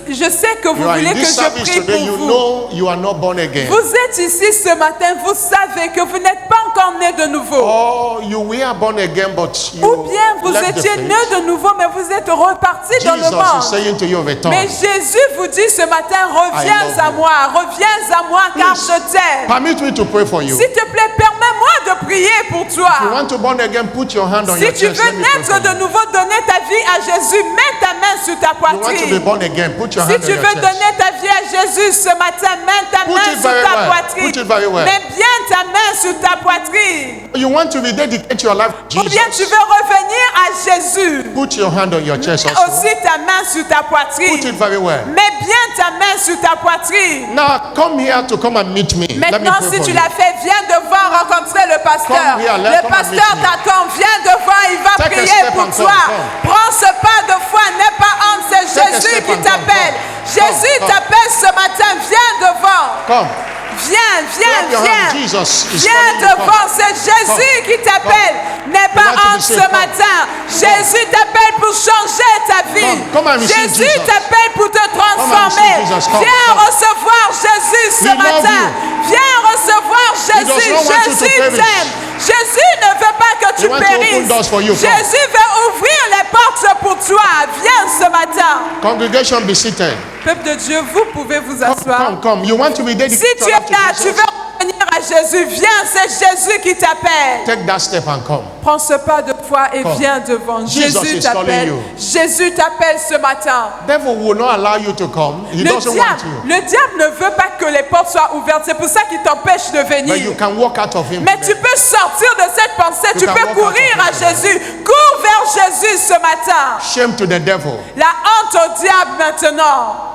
je sais que vous You are voulez in que this je service prie today, pour you vous. know you are not born again. Vous êtes ici ce matin, vous savez que vous n'êtes pas encore né de nouveau. Or you were born again, but you Ou bien vous left the étiez faith. né de nouveau, mais vous êtes reparti dans le Jesus is monde. saying to you, return. Mais Jésus vous dit ce matin, reviens love à you. moi, reviens à moi car Please. je t'aime. Permit me to pray for you. S'il te plaît, permets-moi de prier pour If you toi. want to born again, put your hand on Si your tu chest. veux Let me pray naître for de you. nouveau, donner ta vie à Jésus, mets ta main sur ta You want to be poitrine. born again, put your Si hand on tu your veux chest. donner ta vie à Jésus ce matin, mets ta Put main it sur very ta well. poitrine. Put it very well. Mets bien ta main sur ta poitrine. You want to rededicate your life to Ou bien tu Jesus. veux revenir à Jésus. Put your hand on your chest also. Aussi ta main sur ta Put poitrine. it very well. Mets bien ta main sur ta poitrine. Now come here to come and meet me. Let me Maintenant, pray si for tu you. l'as fait, viens devant rencontrer le pasteur. Come here, let Le come and pasteur meet me. t'attend. Viens devant, il va Take a prier step pour and toi. come. Prends ce pas de foi, n'aie pas honte, c'est Take a Jésus step qui and t'appelle. come. Jésus Come. t'appelle ce matin, viens devant. Come. Viens, Clap your hand. viens. Jesus is Viens calling you. devant, Come. c'est Jésus Come. qui t'appelle. N'aie You pas want to be honte saved. ce Come. matin. Jésus t'appelle pour changer ta vie. Come and receive Jésus Jesus. t'appelle pour te transformer. receive Jesus. Come. Viens Come. recevoir Jésus ce He love matin. you. Viens recevoir Jésus. does not want you to Jésus perish. t'aime. Jésus ne veut pas que tu He wants to open périsses. doors for you. Come. Jésus veut ouvrir les portes pour toi. Viens ce matin. Congregation, be seated. Peuple de Dieu, vous pouvez vous asseoir. Come. You want to rededicate Si tu your es life là, to tu Jesus? veux revenir à Jésus, viens, c'est Jésus qui t'appelle. Take that step and come. Prends ce pas de foi et Come. viens devant. Jesus Jésus is t'appelle. calling you. Jésus t'appelle ce matin. Devil will not allow you to come. He doesn't want you. Le diable ne veut pas que les portes soient ouvertes. C'est pour ça qu'il t'empêche de But you venir. can walk out of him. Mais tu peux sortir de cette pensée. You Tu can peux walk courir out à of it. Jésus. Cours vers Jésus ce matin. Shame to the devil. La honte au diable maintenant.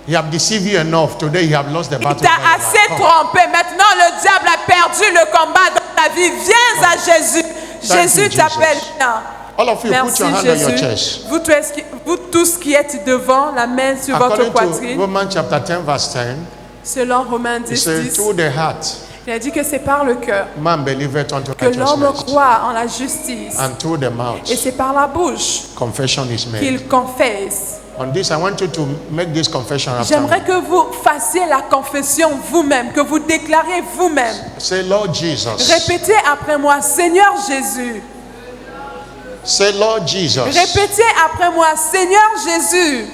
He have deceived you enough. Today he have lost the Il battle. t'a assez trompé. Maintenant, le diable a perdu le combat dans ta vie. Viens à Jésus. Thank Jésus you, t'appelle. Jesus. Viens. All of you, put Merci your hand on your Jésus. chest. Vous tous qui êtes devant, la main sur votre According to poitrine. Romans chapter 10 verse 10, Selon Romains it 10, says, 10, through the heart, il a dit que c'est par le cœur man believeth unto que l'homme righteousness, croit en la justice. and through the mouth, Et c'est par la bouche confession is made. qu'il confesse. On this, I want you to make this confession after J'aimerais me. que vous fassiez la confession vous-même, que vous déclariez vous-même. Say, Lord Jesus. Répétez après moi, Seigneur Jésus. Say, Lord Jesus. Répétez après moi, Seigneur Jésus.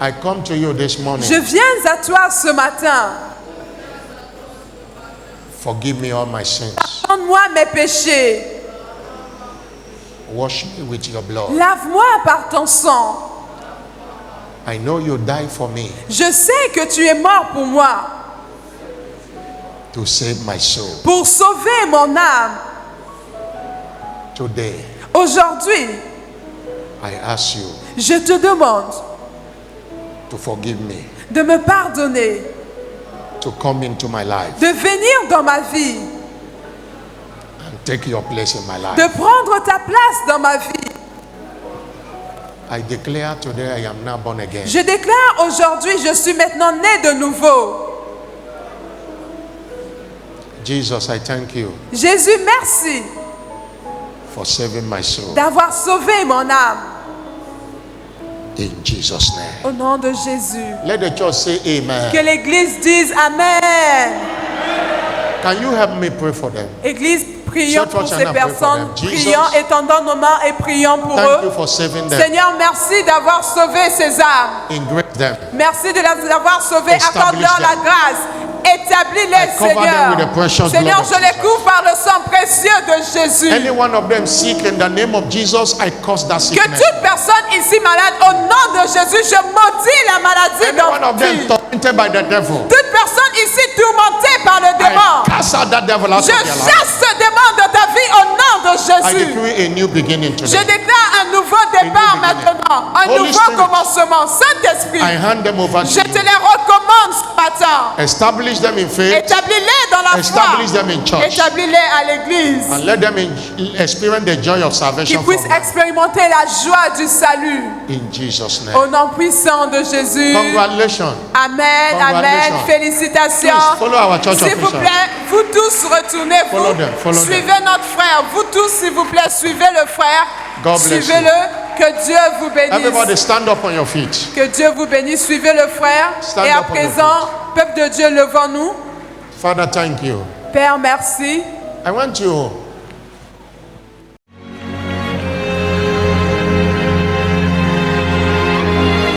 I come to you this morning. Je viens à toi ce matin. Forgive me all my sins. Pardonne-moi mes péchés. Wash me with your blood. Lave-moi par ton sang. I know you died for me Je sais que tu es mort pour moi, to save my soul. pour sauver mon âme. Today, Aujourd'hui, I ask you je te demande to forgive me, de me pardonner, to come into my life de venir dans ma vie, and take your place in my life. de prendre ta place dans ma vie. I declare today I am now born again. Je déclare aujourd'hui, je suis maintenant né de nouveau. Jesus, I thank you Jésus, merci for saving my soul. d'avoir sauvé mon âme. In Jesus' name. Au nom de Jésus. Let the church say amen. Que l'Église dise Amen. Can you help me pray for them? Église, prions Stretch pour out ces your hand and pray for personnes. them. Jesus. Prions, étendons nos mains et prions pour Thank you eux. for saving them. Seigneur, merci d'avoir sauvé ces âmes. Ingrace them. Merci de les avoir sauvés. Establish Accorde-leur la them. grâce. Établis-les, I cover them Seigneur. with the precious Seigneur, blood of je les Jesus. couvre par le sang précieux de Jésus. Any one of them sick in the name of Jesus, I cause that Que sickness. toute personne ici malade, au nom de Jésus, je maudis la maladie Any dans one of them vie. tormented by the devil, Toute personne ici tourmentée par le démon, I cast out that devil out je of their life. chasse ce démon de ta vie au nom de I Jésus. decree a new beginning Je today. déclare un nouveau départ beginning. maintenant, un Holy nouveau Spirit. commencement. Saint-Esprit, I hand them over to je te you. les recommande ce matin. Establish them in faith Établis-les dans la foi. Establish them in church. Établis-les à l'église. and let them experience the joy of Qu'ils salvation puissent from God. expérimenter la joie du salut. In Jesus' Au name. nom puissant de Jésus. Congratulations. Amen, amen. Congratulations. Félicitations. Please follow our church S'il vous officials. plaît, vous tous retournez, Follow vous. them, follow them. Suivez notre frère. Vous tous, s'il vous plaît, suivez le frère. God bless you. Suivez-le. Que Dieu vous bénisse. Everybody stand up on your feet. Que Dieu vous bénisse. Suivez le frère. Stand Et à up on your présent, peuple de Dieu, levons-nous. Father, thank you. Père, merci. I want you